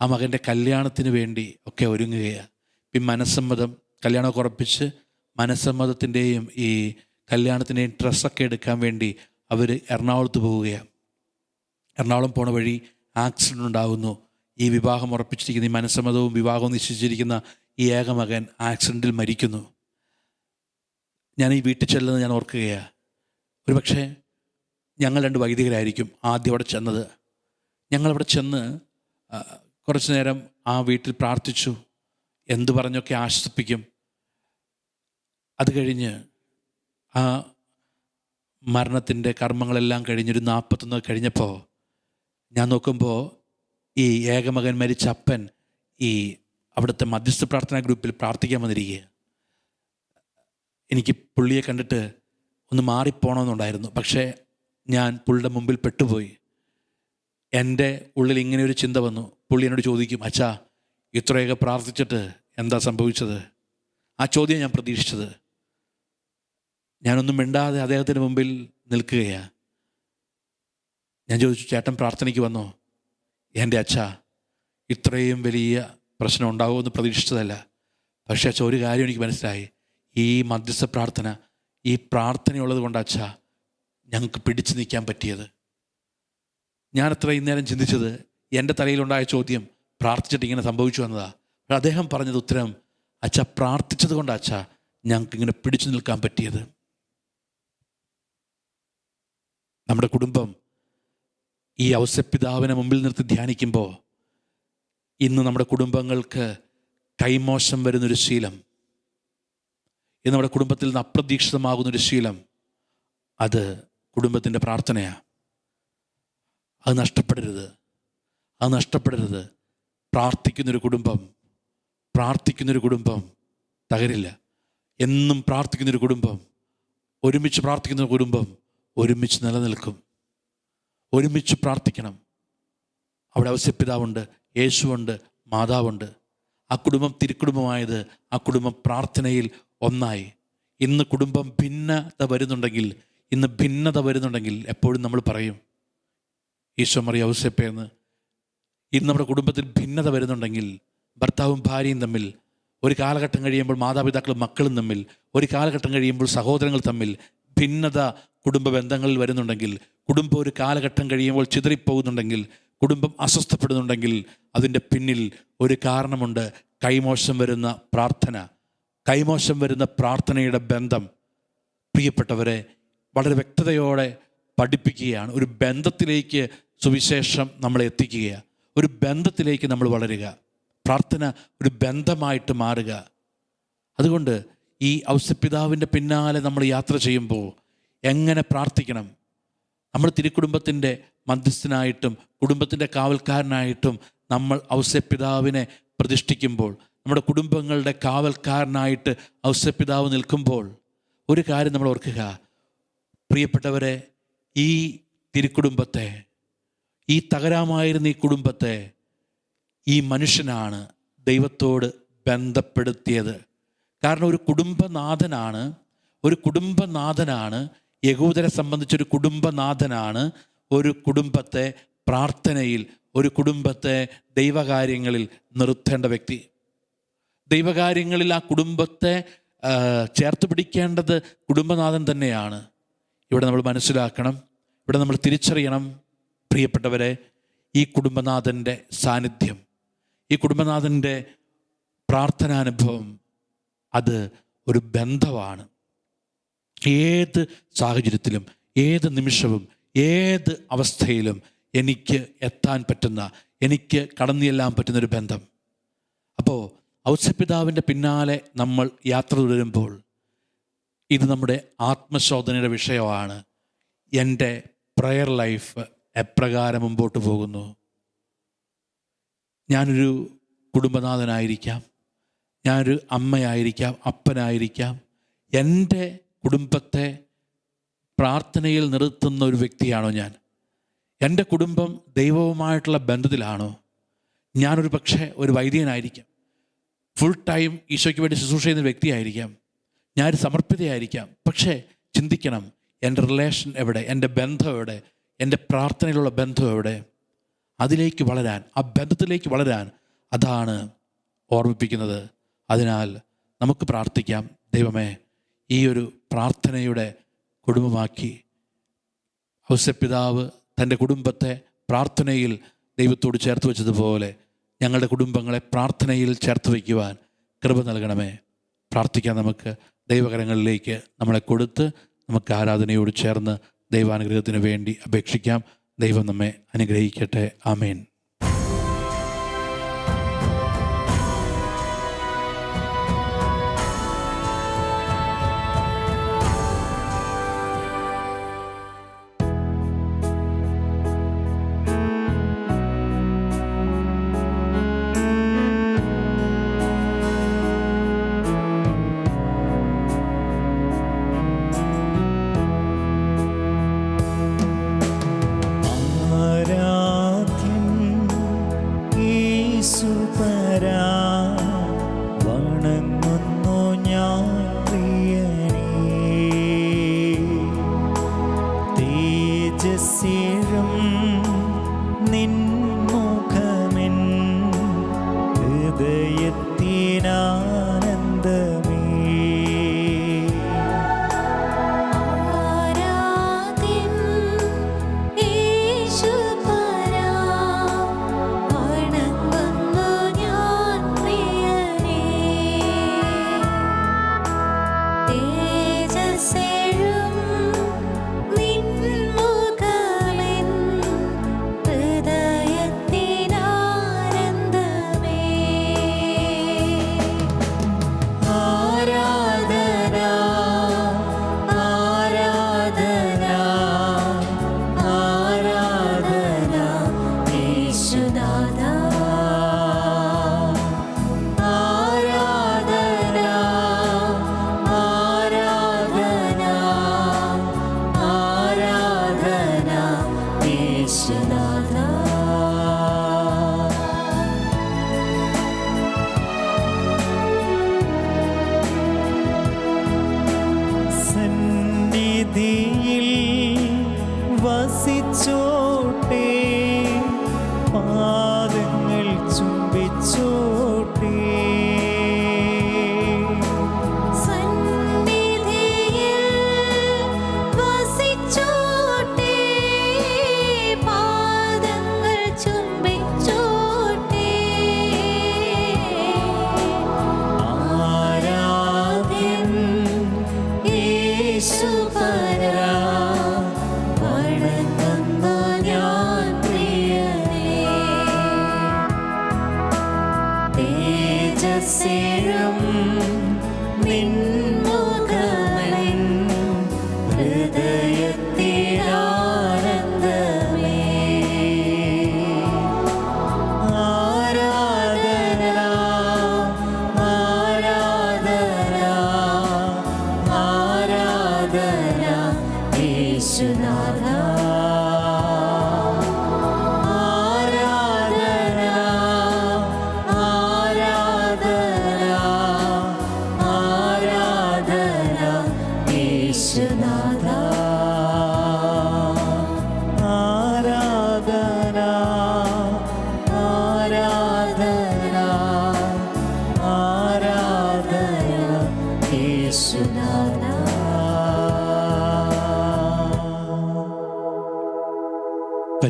S1: ആ മകൻ്റെ കല്യാണത്തിന് വേണ്ടി ഒക്കെ ഒരുങ്ങുകയാണ്. ഈ മനസ്സമ്മതം, കല്യാണമൊക്കെ ഉറപ്പിച്ച് മനസ്സമ്മതത്തിൻ്റെയും ഈ കല്യാണത്തിൻ്റെയും ഡ്രസ്സൊക്കെ എടുക്കാൻ വേണ്ടി അവർ എറണാകുളത്ത് പോവുകയാണ്. എറണാകുളം പോണ വഴി ആക്സിഡൻ്റ് ഉണ്ടാകുന്നു. ഈ വിവാഹം ഉറപ്പിച്ചിരിക്കുന്ന, ഈ മനസ്സമ്മതവും വിവാഹവും നിശ്ചയിച്ചിരിക്കുന്ന ഈ ഏകമകൻ ആക്സിഡൻറ്റിൽ മരിക്കുന്നു. ഞാൻ ഈ വീട്ടിൽ ചെല്ലുന്നത് ഞാൻ ഓർക്കുകയാണ്. ഒരു പക്ഷേ ഞങ്ങൾ 2 വൈദികരായിരിക്കും ആദ്യം അവിടെ ചെന്നത്. ഞങ്ങളവിടെ ചെന്ന് കുറച്ച് നേരം ആ വീട്ടിൽ പ്രാർത്ഥിച്ചു, എന്തു പറഞ്ഞൊക്കെ ആശ്വസിപ്പിക്കും. അത് കഴിഞ്ഞ് ആ മരണത്തിൻ്റെ കർമ്മങ്ങളെല്ലാം കഴിഞ്ഞൊരു 41 കഴിഞ്ഞപ്പോൾ ഞാൻ നോക്കുമ്പോൾ ഈ ഏകമകൻ മരിച്ച അപ്പൻ ഈ അവിടുത്തെ മധ്യസ്ഥ പ്രാർത്ഥനാ ഗ്രൂപ്പിൽ പ്രാർത്ഥിക്കാൻ വന്നിരിക്കുക. എനിക്ക് പുള്ളിയെ കണ്ടിട്ട് ഒന്ന് മാറിപ്പോണമെന്നുണ്ടായിരുന്നു, പക്ഷേ ഞാൻ പുള്ളിയുടെ മുമ്പിൽ പെട്ടുപോയി. എൻ്റെ ഉള്ളിൽ ഇങ്ങനെ ഒരു ചിന്ത വന്നു. പുള്ളി എന്നോട് ചോദിക്കും, അച്ഛാ ഇത്രയൊക്കെ പ്രാർത്ഥിച്ചിട്ട് എന്താ സംഭവിച്ചത്? ആ ചോദ്യം ഞാൻ പ്രതീക്ഷിച്ചത്. ഞാനൊന്നും മിണ്ടാതെ അദ്ദേഹത്തിൻ്റെ മുമ്പിൽ നിൽക്കുകയാണ്. ഞാൻ ചോദിച്ചു, ചേട്ടൻ പ്രാർത്ഥനയ്ക്ക് വന്നോ? എൻ്റെ അച്ഛാ, ഇത്രയും വലിയ പ്രശ്നം ഉണ്ടാകുമെന്ന് പ്രതീക്ഷിച്ചതല്ല. പക്ഷേ അച്ഛാ, ഒരു കാര്യം എനിക്ക് മനസ്സിലായി. ഈ മധ്യസ്ഥ പ്രാർത്ഥന, ഈ പ്രാർത്ഥനയുള്ളത് കൊണ്ട് അച്ഛാ ഞങ്ങൾക്ക് പിടിച്ചു നിൽക്കാൻ പറ്റിയത്. ഞാനത്ര ഇന്നേരം ചിന്തിച്ചത് എൻ്റെ തലയിലുണ്ടായ ചോദ്യം പ്രാർത്ഥിച്ചിട്ട് ഇങ്ങനെ സംഭവിച്ചു എന്നതാണ്. പക്ഷെ അദ്ദേഹം പറഞ്ഞത് ഉത്തരം, അച്ഛാ പ്രാർത്ഥിച്ചത് കൊണ്ട് അച്ഛാ ഞങ്ങൾക്ക് ഇങ്ങനെ പിടിച്ചു നിൽക്കാൻ പറ്റിയത്. നമ്മുടെ കുടുംബം ഈ ഔസേപ്പിതാവിനെ മുമ്പിൽ നിർത്തി ധ്യാനിക്കുമ്പോൾ ഇന്ന് നമ്മുടെ കുടുംബങ്ങൾക്ക് കൈമോശം വരുന്നൊരു ശീലം, ഇന്ന് നമ്മുടെ കുടുംബത്തിൽ നിന്ന് അപ്രതീക്ഷിതമാകുന്നൊരു ശീലം, അത് കുടുംബത്തിൻ്റെ പ്രാർത്ഥനയാണ്. അത് നഷ്ടപ്പെടരുത്. പ്രാർത്ഥിക്കുന്നൊരു കുടുംബം തകരില്ല. എന്നും പ്രാർത്ഥിക്കുന്നൊരു കുടുംബം, ഒരുമിച്ച് പ്രാർത്ഥിക്കുന്ന കുടുംബം ഒരുമിച്ച് നിലനിൽക്കും. ഒരുമിച്ച് പ്രാർത്ഥിക്കണം. അവിടെ ഔസേപ്പിതാവുണ്ട്, യേശുവുണ്ട്, മാതാവുണ്ട്. ആ കുടുംബം തിരുക്കുടുംബമായത് ആ കുടുംബം പ്രാർത്ഥനയിൽ ഒന്നായി. ഇന്ന് കുടുംബം ഭിന്നത വരുന്നുണ്ടെങ്കിൽ എപ്പോഴും നമ്മൾ പറയും, ഈശോ മറിയ ഔസേപ്പേന്ന്. ഇന്ന് നമ്മുടെ കുടുംബത്തിൽ ഭിന്നത വരുന്നുണ്ടെങ്കിൽ, ഭർത്താവും ഭാര്യയും തമ്മിൽ, ഒരു കാലഘട്ടം കഴിയുമ്പോൾ മാതാപിതാക്കളും മക്കളും തമ്മിൽ, ഒരു കാലഘട്ടം കഴിയുമ്പോൾ സഹോദരങ്ങൾ തമ്മിൽ ഭിന്നത കുടുംബ ബന്ധങ്ങളിൽ വരുന്നുണ്ടെങ്കിൽ, കുടുംബം ഒരു കാലഘട്ടം കഴിയുമ്പോൾ ചിതറിപ്പോകുന്നുണ്ടെങ്കിൽ, കുടുംബം അസ്വസ്ഥപ്പെടുന്നുണ്ടെങ്കിൽ, അതിൻ്റെ പിന്നിൽ ഒരു കാരണമുണ്ട്. കൈമോശം വരുന്ന പ്രാർത്ഥനയുടെ ബന്ധം. പ്രിയപ്പെട്ടവരെ, വളരെ വ്യക്തതയോടെ പഠിപ്പിക്കുകയാണ്. ഒരു ബന്ധത്തിലേക്ക് സുവിശേഷം നമ്മളെ എത്തിക്കുകയാണ്. ഒരു ബന്ധത്തിലേക്ക് നമ്മൾ വളരുക. പ്രാർത്ഥന ഒരു ബന്ധമായിട്ട് മാറുക. അതുകൊണ്ട് ഈ ഔസേപ്പിതാവിൻ്റെ പിന്നാലെ നമ്മൾ യാത്ര ചെയ്യുമ്പോൾ എങ്ങനെ പ്രാർത്ഥിക്കണം? നമ്മൾ തിരുക്കുടുംബത്തിൻ്റെ മധ്യസ്ഥനായിട്ടും കുടുംബത്തിൻ്റെ കാവൽക്കാരനായിട്ടും നമ്മൾ ഔസേപ്പിതാവിനെ പ്രതിഷ്ഠിക്കുമ്പോൾ, നമ്മുടെ കുടുംബങ്ങളുടെ കാവൽക്കാരനായിട്ട് ഔസേപ്പിതാവ് നിൽക്കുമ്പോൾ, ഒരു കാര്യം നമ്മൾ ഓർക്കുക, പ്രിയപ്പെട്ടവരെ, ഈ തിരുക്കുടുംബത്തെ, ഈ തകരാമായിരുന്ന ഈ കുടുംബത്തെ ഈ മനുഷ്യനാണ് ദൈവത്തോട് ബന്ധപ്പെടുത്തിയത്. കാരണം ഒരു കുടുംബനാഥനാണ് യഹൂദരെ സംബന്ധിച്ചൊരു കുടുംബനാഥനാണ് ഒരു കുടുംബത്തെ പ്രാർത്ഥനയിൽ, ഒരു കുടുംബത്തെ ദൈവകാര്യങ്ങളിൽ നിർത്തേണ്ട വ്യക്തി. ദൈവകാര്യങ്ങളിൽ ആ കുടുംബത്തെ ചേർത്ത് പിടിക്കേണ്ടത് കുടുംബനാഥൻ തന്നെയാണ്. ഇവിടെ നമ്മൾ മനസ്സിലാക്കണം, ഇവിടെ നമ്മൾ തിരിച്ചറിയണം പ്രിയപ്പെട്ടവരെ, ഈ കുടുംബനാഥൻ്റെ സാന്നിധ്യം, ഈ കുടുംബനാഥൻ്റെ പ്രാർത്ഥനാനുഭവം അത് ഒരു ബന്ധമാണ്. ഏത് സാഹചര്യത്തിലും, ഏത് നിമിഷവും, ഏത് അവസ്ഥയിലും എനിക്ക് എത്താൻ പറ്റുന്ന, എനിക്ക് കടന്നു ചെല്ലാൻ പറ്റുന്നൊരു ബന്ധം. അപ്പോൾ ഔസേപ്പിതാവിൻ്റെ പിന്നാലെ നമ്മൾ യാത്ര തുടരുമ്പോൾ ഇത് നമ്മുടെ ആത്മശോധനയുടെ വിഷയമാണ്. എൻ്റെ പ്രയർ ലൈഫ് എപ്രകാരം മുമ്പോട്ട് പോകുന്നു? ഞാനൊരു കുടുംബനാഥനായിരിക്കാം, ഞാനൊരു അമ്മയായിരിക്കാം, അപ്പനായിരിക്കാം. എൻ്റെ കുടുംബത്തെ പ്രാർത്ഥനയിൽ നിർത്തുന്ന ഒരു വ്യക്തിയാണോ ഞാൻ? എൻ്റെ കുടുംബം ദൈവവുമായിട്ടുള്ള ബന്ധത്തിലാണോ? ഞാനൊരു പക്ഷേ ഒരു വൈദികനായിരിക്കാം, ഫുൾ ടൈം ഈശോയ്ക്ക് വേണ്ടി ശുശ്രൂഷ ചെയ്യുന്ന വ്യക്തിയായിരിക്കാം, ഞാനൊരു സമർപ്പിതയായിരിക്കാം. പക്ഷേ ചിന്തിക്കണം, എൻ്റെ റിലേഷൻ എവിടെ, എൻ്റെ ബന്ധം എവിടെ, എൻ്റെ പ്രാർത്ഥനയിലുള്ള ബന്ധം എവിടെ? അതിലേക്ക് വളരാൻ, ആ ബന്ധത്തിലേക്ക് വളരാൻ അതാണ് ഓർമ്മിപ്പിക്കുന്നത്. അതിനാൽ നമുക്ക് പ്രാർത്ഥിക്കാം, ദൈവമേ, ഈ ഒരു പ്രാർത്ഥനയുടെ കുടുംബമാക്കി ഔസേപ്പിതാവ് തൻ്റെ കുടുംബത്തെ പ്രാർത്ഥനയിൽ ദൈവത്തോട് ചേർത്ത് വെച്ചതുപോലെ ഞങ്ങളുടെ കുടുംബങ്ങളെ പ്രാർത്ഥനയിൽ ചേർത്ത് വയ്ക്കുവാൻ കൃപ നൽകണമേ. പ്രാർത്ഥിക്കാൻ നമുക്ക് ദൈവകരങ്ങളിലേക്ക് നമ്മളെ കൊടുത്ത് നമുക്ക് ആരാധനയോട് ചേർന്ന് ദൈവാനുഗ്രഹത്തിന് വേണ്ടി അപേക്ഷിക്കാം. ദൈവം നമ്മെ അനുഗ്രഹിക്കട്ടെ. ആമേൻ.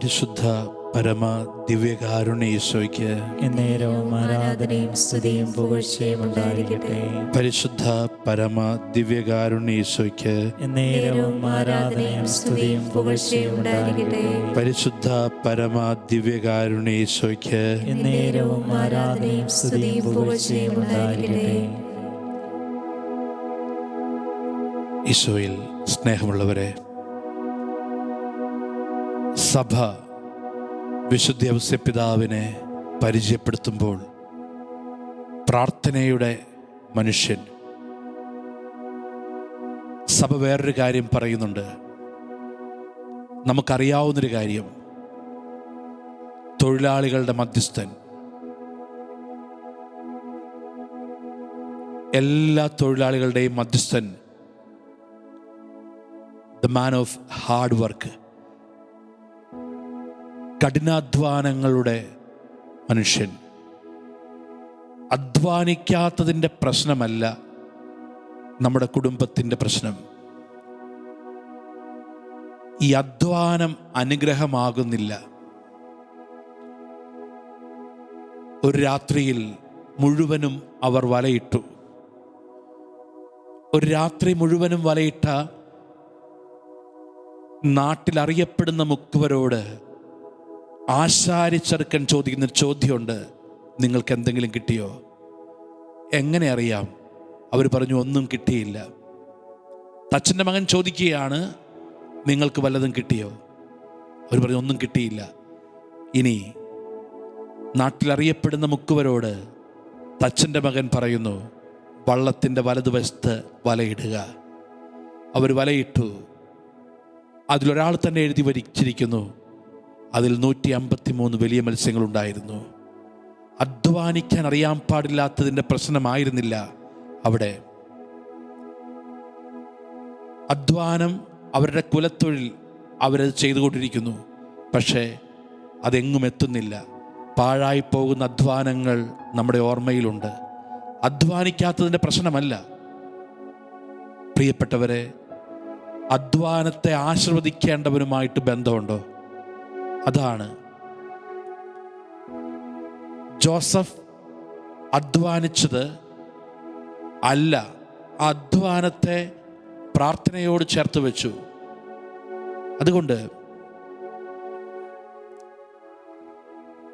S1: പരിശുദ്ധ പരമ ദിവ്യകാരുണ്യ ഈശോയ്ക്ക്
S2: എന്നേരവും ആരാധനയും സ്തുതിയും പുകഴ്ചയും ഉണ്ടായിരിക്കട്ടെ.
S1: പരിശുദ്ധ പരമ ദിവ്യകാരുണ്യ ഈശോയ്ക്ക്
S2: എന്നേരവും ആരാധനയും സ്തുതിയും പുകഴ്ചയും ഉണ്ടായിരിക്കട്ടെ.
S1: പരിശുദ്ധ പരമ ദിവ്യകാരുണ്യ ഈശോയ്ക്ക്
S2: എന്നേരവും ആരാധനയും സ്തുതിയും പുകഴ്ചയും ഉണ്ടായിരിക്കട്ടെ.
S1: ഈശോയിൽ സ്നേഹമുള്ളവരെ, സഭ വിശുദ്ധ ഔസേപ്പിതാവിനെ പരിചയപ്പെടുത്തുമ്പോൾ പ്രാർത്ഥനയുടെ മനുഷ്യൻ, സഭ വേറൊരു കാര്യം പറയുന്നുണ്ട്. നമുക്കറിയാവുന്നൊരു കാര്യം, തൊഴിലാളികളുടെ മധ്യസ്ഥൻ. എല്ലാ തൊഴിലാളികളുടെയും മധ്യസ്ഥൻ, the man of hard work, കഠിനാധ്വാനങ്ങളുടെ മനുഷ്യൻ. അധ്വാനിക്കാത്തതിൻ്റെ പ്രശ്നമല്ല നമ്മുടെ കുടുംബത്തിൻ്റെ പ്രശ്നം. ഈ അധ്വാനം അനുഗ്രഹമാകുന്നില്ല. ഒരു രാത്രിയിൽ മുഴുവനും അവർ വലയിട്ടു. ഒരു രാത്രി മുഴുവനും വലയിട്ട നാട്ടിൽ അറിയപ്പെടുന്ന മുക്കുവരോട് ആശാരിച്ചെറുക്കൻ ചോദിക്കുന്നൊരു ചോദ്യമുണ്ട്, നിങ്ങൾക്ക് എന്തെങ്കിലും കിട്ടിയോ? എങ്ങനെ അറിയാം? അവർ പറഞ്ഞു, ഒന്നും കിട്ടിയില്ല. തച്ചൻ്റെ മകൻ ചോദിക്കുകയാണ്, നിങ്ങൾക്ക് വല്ലതും കിട്ടിയോ? അവർ പറഞ്ഞു, ഒന്നും കിട്ടിയില്ല. ഇനി നാട്ടിലറിയപ്പെടുന്ന മുക്കുവരോട് തച്ചൻ്റെ മകൻ പറയുന്നു, വള്ളത്തിൻ്റെ വലതുവശത്ത് വലയിടുക. അവർ വലയിട്ടു. അതിലൊരാൾ തന്നെ എഴുതി വച്ചിരിക്കുന്നു, അതിൽ 153 വലിയ മത്സ്യങ്ങളുണ്ടായിരുന്നു. അധ്വാനിക്കാൻ അറിയാൻ പാടില്ലാത്തതിൻ്റെ പ്രശ്നമായിരുന്നില്ല അവിടെ. അധ്വാനം അവരുടെ കുലത്തൊഴിൽ, അവരത് ചെയ്തുകൊണ്ടിരിക്കുന്നു. പക്ഷേ അതെങ്ങും എത്തുന്നില്ല. പാഴായി പോകുന്ന അധ്വാനങ്ങൾ നമ്മുടെ ഓർമ്മയിലുണ്ട്. അധ്വാനിക്കാത്തതിൻ്റെ പ്രശ്നമല്ല. പ്രിയപ്പെട്ടവരെ, അധ്വാനത്തെ ആശീർവദിക്കേണ്ടവനുമായിട്ട് ബന്ധമുണ്ടോ? അതാണ്. ജോസഫ് അധ്വാനിച്ചത് അല്ല, അധ്വാനത്തെ പ്രാർത്ഥനയോട് ചേർത്ത് വെച്ചു. അതുകൊണ്ട്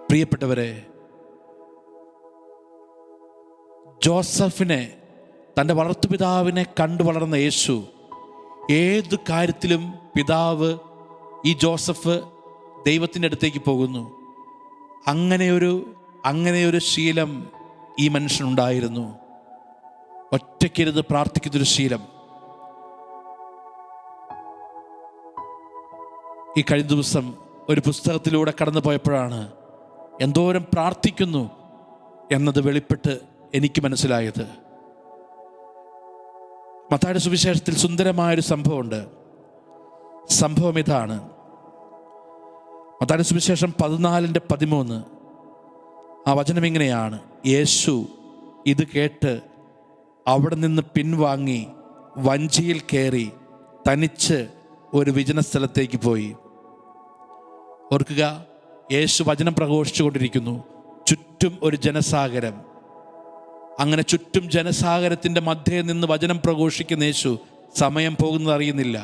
S1: പ്രിയപ്പെട്ടവരെ, ജോസഫിനെ, തൻ്റെ വളർത്തുപിതാവിനെ കണ്ടു വളർന്ന യേശു, ഏത് കാര്യത്തിലും പിതാവ്, ഈ ജോസഫ് ദൈവത്തിൻ്റെ അടുത്തേക്ക് പോകുന്നു. അങ്ങനെയൊരു ശീലം ഈ മനുഷ്യനുണ്ടായിരുന്നു. ഒറ്റയ്ക്കിരുന്ന് പ്രാർത്ഥിക്കുന്നൊരു ശീലം. ഈ കഴിഞ്ഞ ദിവസം ഒരു പുസ്തകത്തിലൂടെ കടന്നു പോയപ്പോഴാണ് എന്തോരം പ്രാർത്ഥിക്കുന്നു എന്നത് വെളിപ്പെട്ട് എനിക്ക് മനസ്സിലായത്. മത്തായിയുടെ സുവിശേഷത്തിൽ സുന്ദരമായൊരു സംഭവമുണ്ട്. സംഭവം ഇതാണ്. മത്തായിയുടെ സുവിശേഷം 14:13. ആ വചനം ഇങ്ങനെയാണ്: യേശു ഇത് കേട്ട് അവിടെ നിന്ന് പിൻവാങ്ങി വഞ്ചിയിൽ കയറി തനിച്ച് ഒരു വിജന സ്ഥലത്തേക്ക് പോയി. ഓർക്കുക, യേശു വചനം പ്രഘോഷിച്ചു കൊണ്ടിരിക്കുന്നു. ചുറ്റും ഒരു ജനസാഗരം. അങ്ങനെ ചുറ്റും ജനസാഗരത്തിൻ്റെ മധ്യേ നിന്ന് വചനം പ്രഘോഷിക്കുന്ന യേശു സമയം പോകുന്നത് അറിയുന്നില്ല.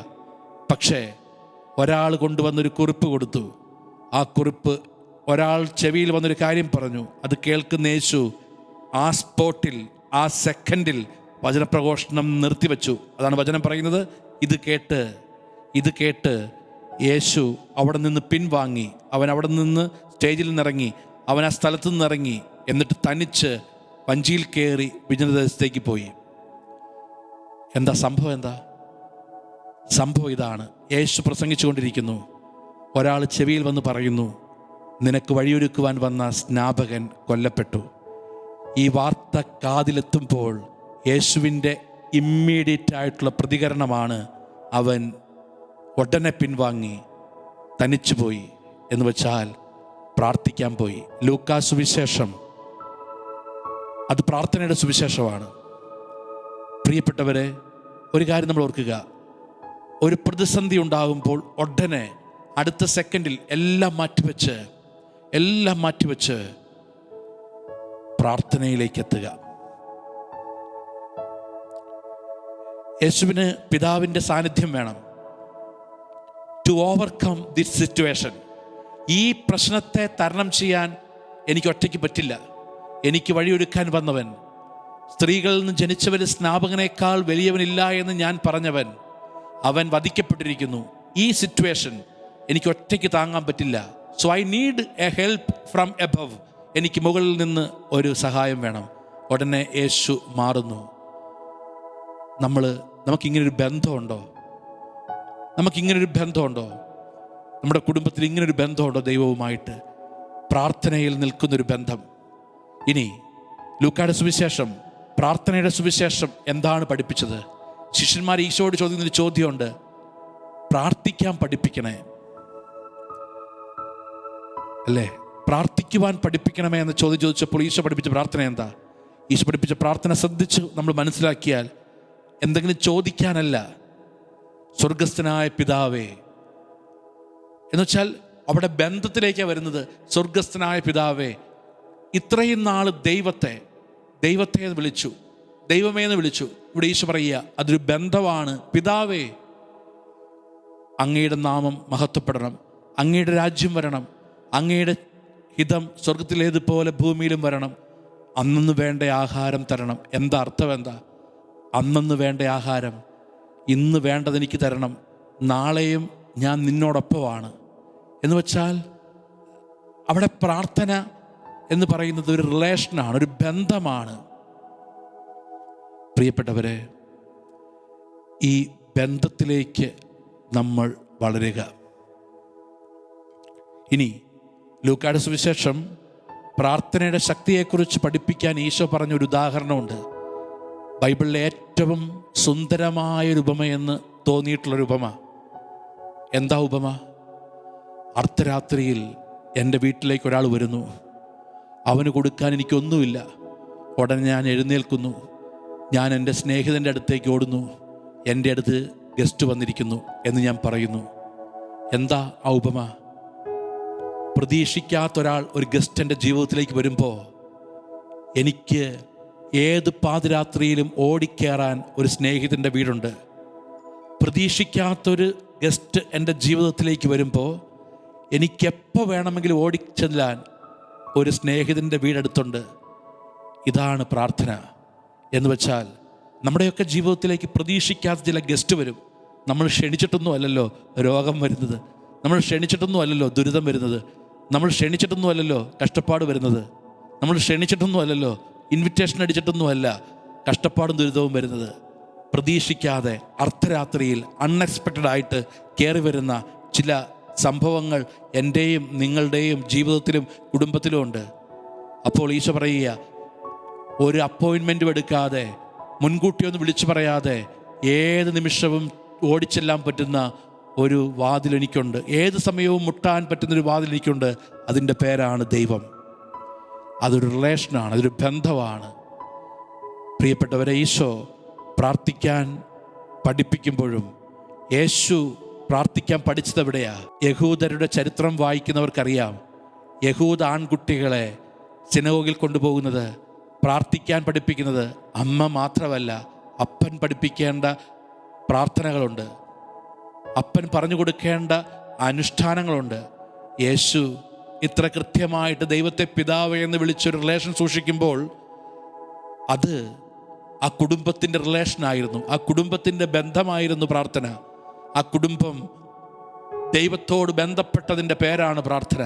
S1: പക്ഷേ ഒരാൾ കൊണ്ടുവന്നൊരു കുറിപ്പ് കൊടുത്തു. ആ കുറിപ്പ്, ഒരാൾ ചെവിയിൽ വന്നൊരു കാര്യം പറഞ്ഞു. അത് കേൾക്കുന്ന യേശു ആ സ്പോട്ടിൽ, ആ സെക്കൻഡിൽ വചനപ്രഘോഷണം നിർത്തിവെച്ചു. അതാണ് വചനം പറയുന്നത്. ഇത് കേട്ട് യേശു അവിടെ നിന്ന് പിൻവാങ്ങി. അവൻ അവിടെ നിന്ന് സ്റ്റേജിൽ നിന്നിറങ്ങി. അവൻ ആ സ്ഥലത്തു നിന്നിറങ്ങി. എന്നിട്ട് തനിച്ച് വഞ്ചിയിൽ കയറി വിജനദേശത്തേക്ക് പോയി. എന്താ സംഭവം? സംഭവം ഇതാണ്. യേശു പ്രസംഗിച്ചു കൊണ്ടിരിക്കുന്നു. ഒരാൾ ചെവിയിൽ വന്ന് പറയുന്നു, നിനക്ക് വഴിയൊരുക്കുവാൻ വന്ന സ്നാപകൻ കൊല്ലപ്പെട്ടു. ഈ വാർത്ത കാതിലെത്തുമ്പോൾ യേശുവിൻ്റെ ഇമ്മീഡിയറ്റ് ആയിട്ടുള്ള പ്രതികരണമാണ്, അവൻ ഉടനെ പിൻവാങ്ങി തനിച്ചു പോയി. എന്ന് വെച്ചാൽ പ്രാർത്ഥിക്കാൻ പോയി. ലൂക്കാ സുവിശേഷം അത് പ്രാർത്ഥനയുടെ സുവിശേഷമാണ്. പ്രിയപ്പെട്ടവരെ, ഒരു കാര്യം നമ്മൾ ഓർക്കുക, ഒരു പ്രതിസന്ധി ഉണ്ടാകുമ്പോൾ ഉടനെ അടുത്ത സെക്കൻഡിൽ എല്ലാം മാറ്റിവെച്ച് പ്രാർത്ഥനയിലേക്ക് എത്തുക. യേശുവിന് പിതാവിൻ്റെ സാന്നിധ്യം വേണം ടു ഓവർകം ദിസ് സിറ്റുവേഷൻ. ഈ പ്രശ്നത്തെ തരണം ചെയ്യാൻ എനിക്ക് ഒറ്റയ്ക്ക് പറ്റില്ല. എനിക്ക് വഴിയൊരുക്കാൻ വന്നവൻ, സ്ത്രീകളിൽ നിന്ന് ജനിച്ചവന് സ്നാപകനേക്കാൾ വലിയവനില്ല എന്ന് ഞാൻ പറഞ്ഞവൻ, അവൻ വധിക്കപ്പെട്ടിരിക്കുന്നു. ഈ സിറ്റുവേഷൻ എനിക്ക് ഒറ്റയ്ക്ക് താങ്ങാൻ പറ്റില്ല. So I need A help from above. എനിക്ക് മുകളിൽ നിന്ന് ഒരു സഹായം വേണം. ഉടനെ യേശു മാറുന്നു. നമുക്കിങ്ങനൊരു ബന്ധമുണ്ടോ? നമ്മുടെ കുടുംബത്തിൽ ഇങ്ങനൊരു ബന്ധമുണ്ടോ ദൈവവുമായിട്ട്? പ്രാർത്ഥനയിൽ നിൽക്കുന്നൊരു ബന്ധം. ഇനി ലൂക്കായുടെ സുവിശേഷം, പ്രാർത്ഥനയുടെ സുവിശേഷം എന്താണ് പഠിപ്പിച്ചത്? ശിഷ്യന്മാർ ഈശോയോട് ചോദിക്കുന്നൊരു ചോദ്യമുണ്ട്, പ്രാർത്ഥിക്കാൻ പഠിപ്പിക്കണേ അല്ലേ? പ്രാർത്ഥിക്കുവാൻ പഠിപ്പിക്കണമേ എന്ന ചോദ്യം ചോദിച്ചപ്പോൾ ഈശോ പഠിപ്പിച്ച പ്രാർത്ഥന എന്താ? ഈശോ പഠിപ്പിച്ച പ്രാർത്ഥന ശ്രദ്ധിച്ച് നമ്മൾ മനസ്സിലാക്കിയാൽ എന്തെങ്കിലും ചോദിക്കാനല്ല, സ്വർഗസ്ഥനായ പിതാവേ എന്ന് വെച്ചാൽ അവിടെ ബന്ധത്തിലേക്കാണ് വരുന്നത്. സ്വർഗസ്ഥനായ പിതാവേ, ഇത്രയും നാൾ ദൈവത്തെ എന്ന് വിളിച്ചു, ദൈവമേ എന്ന് വിളിച്ചു. ഇവിടെ ഈശോ പറയുക അതൊരു ബന്ധമാണ്. പിതാവേ, അങ്ങയുടെ നാമം മഹത്വപ്പെടണം, അങ്ങയുടെ രാജ്യം വരണം, അങ്ങയുടെ ഹിതം സ്വർഗത്തിലേതുപോലെ ഭൂമിയിലും വരണം, അന്നു വേണ്ട ആഹാരം തരണം. എന്താ അർത്ഥം? എന്താ അന്നു വേണ്ട ആഹാരം? ഇന്ന് വേണ്ടതെനിക്ക് തരണം, നാളെയും ഞാൻ നിന്നോടൊപ്പമാണ് എന്ന് വെച്ചാൽ അവിടെ പ്രാർത്ഥന എന്ന് പറയുന്നത് ഒരു റിലേഷനാണ്, ഒരു ബന്ധമാണ്. പ്രിയപ്പെട്ടവരെ, ഈ ബന്ധത്തിലേക്ക് നമ്മൾ വളരുക. ഇനി ലൂക്കായുടെ സുവിശേഷം പ്രാർത്ഥനയുടെ ശക്തിയെക്കുറിച്ച് പഠിപ്പിക്കാൻ ഈശോ പറഞ്ഞൊരു ഉദാഹരണമുണ്ട്. ബൈബിളിലെ ഏറ്റവും സുന്ദരമായൊരു ഉപമയെന്ന് തോന്നിയിട്ടുള്ളൊരു ഉപമ. എന്താ ഉപമ? അർദ്ധരാത്രിയിൽ എൻ്റെ വീട്ടിലേക്ക് ഒരാൾ വരുന്നു, അവന് കൊടുക്കാൻ എനിക്കൊന്നുമില്ല. ഉടനെ ഞാൻ എഴുന്നേൽക്കുന്നു, ഞാൻ എൻ്റെ സ്നേഹിതൻ്റെ അടുത്തേക്ക് ഓടുന്നു, എൻ്റെ അടുത്ത് ഗസ്റ്റ് വന്നിരിക്കുന്നു എന്ന് ഞാൻ പറയുന്നു. എന്താ ആ ഉപമ? പ്രതീക്ഷിക്കാത്തൊരാൾ, ഒരു ഗസ്റ്റ് എൻ്റെ ജീവിതത്തിലേക്ക് വരുമ്പോൾ എനിക്ക് ഏത് പാതിരാത്രിയിലും ഓടിക്കയറാൻ ഒരു സ്നേഹിതൻ്റെ വീടുണ്ട്. പ്രതീക്ഷിക്കാത്തൊരു ഗസ്റ്റ് എൻ്റെ ജീവിതത്തിലേക്ക് വരുമ്പോൾ എനിക്കെപ്പോൾ വേണമെങ്കിലും ഓടിച്ചെല്ലാൻ ഒരു സ്നേഹിതൻ്റെ വീടെടുത്തുണ്ട്. ഇതാണ് പ്രാർത്ഥന എന്ന് വെച്ചാൽ നമ്മുടെയൊക്കെ ജീവിതത്തിലേക്ക് പ്രതീക്ഷിക്കാത്ത ചില ഗസ്റ്റ് വരും. നമ്മൾ ക്ഷണിച്ചിട്ടൊന്നും അല്ലല്ലോ രോഗം വരുന്നത്, നമ്മൾ ക്ഷണിച്ചിട്ടൊന്നും അല്ലല്ലോ ദുരിതം വരുന്നത്, നമ്മൾ ക്ഷണിച്ചിട്ടൊന്നും അല്ലല്ലോ കഷ്ടപ്പാട് വരുന്നത്, നമ്മൾ ക്ഷണിച്ചിട്ടൊന്നും അല്ലല്ലോ ഇൻവിറ്റേഷൻ അടിച്ചിട്ടൊന്നും അല്ല കഷ്ടപ്പാടും ദുരിതവും വരുന്നത്. പ്രതീക്ഷിക്കാതെ അർദ്ധരാത്രിയിൽ അൺഎക്സ്പെക്റ്റഡ് ആയിട്ട് കയറി വരുന്ന ചില സംഭവങ്ങൾ എൻ്റെയും നിങ്ങളുടെയും ജീവിതത്തിലും കുടുംബത്തിലും ഉണ്ട്. അപ്പോൾ ഈശോ പറയുക, ഒരു അപ്പോയിൻമെൻറ്റും എടുക്കാതെ, മുൻകൂട്ടിയൊന്നും വിളിച്ചു പറയാതെ ഏത് നിമിഷവും ഓടിച്ചെല്ലാൻ പറ്റുന്ന ഒരു വാതിൽ എനിക്കുണ്ട്. ഏത് സമയവും മുട്ടാൻ പറ്റുന്നൊരു വാതിൽ എനിക്കുണ്ട്. അതിൻ്റെ പേരാണ് ദൈവം. അതൊരു റിലേഷനാണ്, അതൊരു ബന്ധമാണ്. പ്രിയപ്പെട്ടവരെ, ഈശോ പ്രാർത്ഥിക്കാൻ പഠിപ്പിക്കുമ്പോഴും യേശു പ്രാർത്ഥിക്കാൻ പഠിച്ചത് എവിടെയാ? യഹൂദരുടെ ചരിത്രം വായിക്കുന്നവർക്കറിയാം, യഹൂദ ആൺകുട്ടികളെ സിനഗോഗിൽ കൊണ്ടുപോകുന്നത്, പ്രാർത്ഥിക്കാൻ പഠിപ്പിക്കുന്നത് അമ്മ മാത്രമല്ല, അപ്പൻ പഠിപ്പിക്കേണ്ട പ്രാർത്ഥനകളുണ്ട്, അപ്പൻ പറഞ്ഞു കൊടുക്കേണ്ട അനുഷ്ഠാനങ്ങളുണ്ട്. യേശു ഇത്ര കൃത്യമായിട്ട് ദൈവത്തെ പിതാവ് എന്ന് വിളിച്ചൊരു റിലേഷൻ സൂക്ഷിക്കുമ്പോൾ അത് ആ കുടുംബത്തിൻ്റെ റിലേഷനായിരുന്നു, ആ കുടുംബത്തിൻ്റെ ബന്ധമായിരുന്നു പ്രാർത്ഥന. ആ കുടുംബം ദൈവത്തോട് ബന്ധപ്പെട്ടതിൻ്റെ പേരാണ് പ്രാർത്ഥന.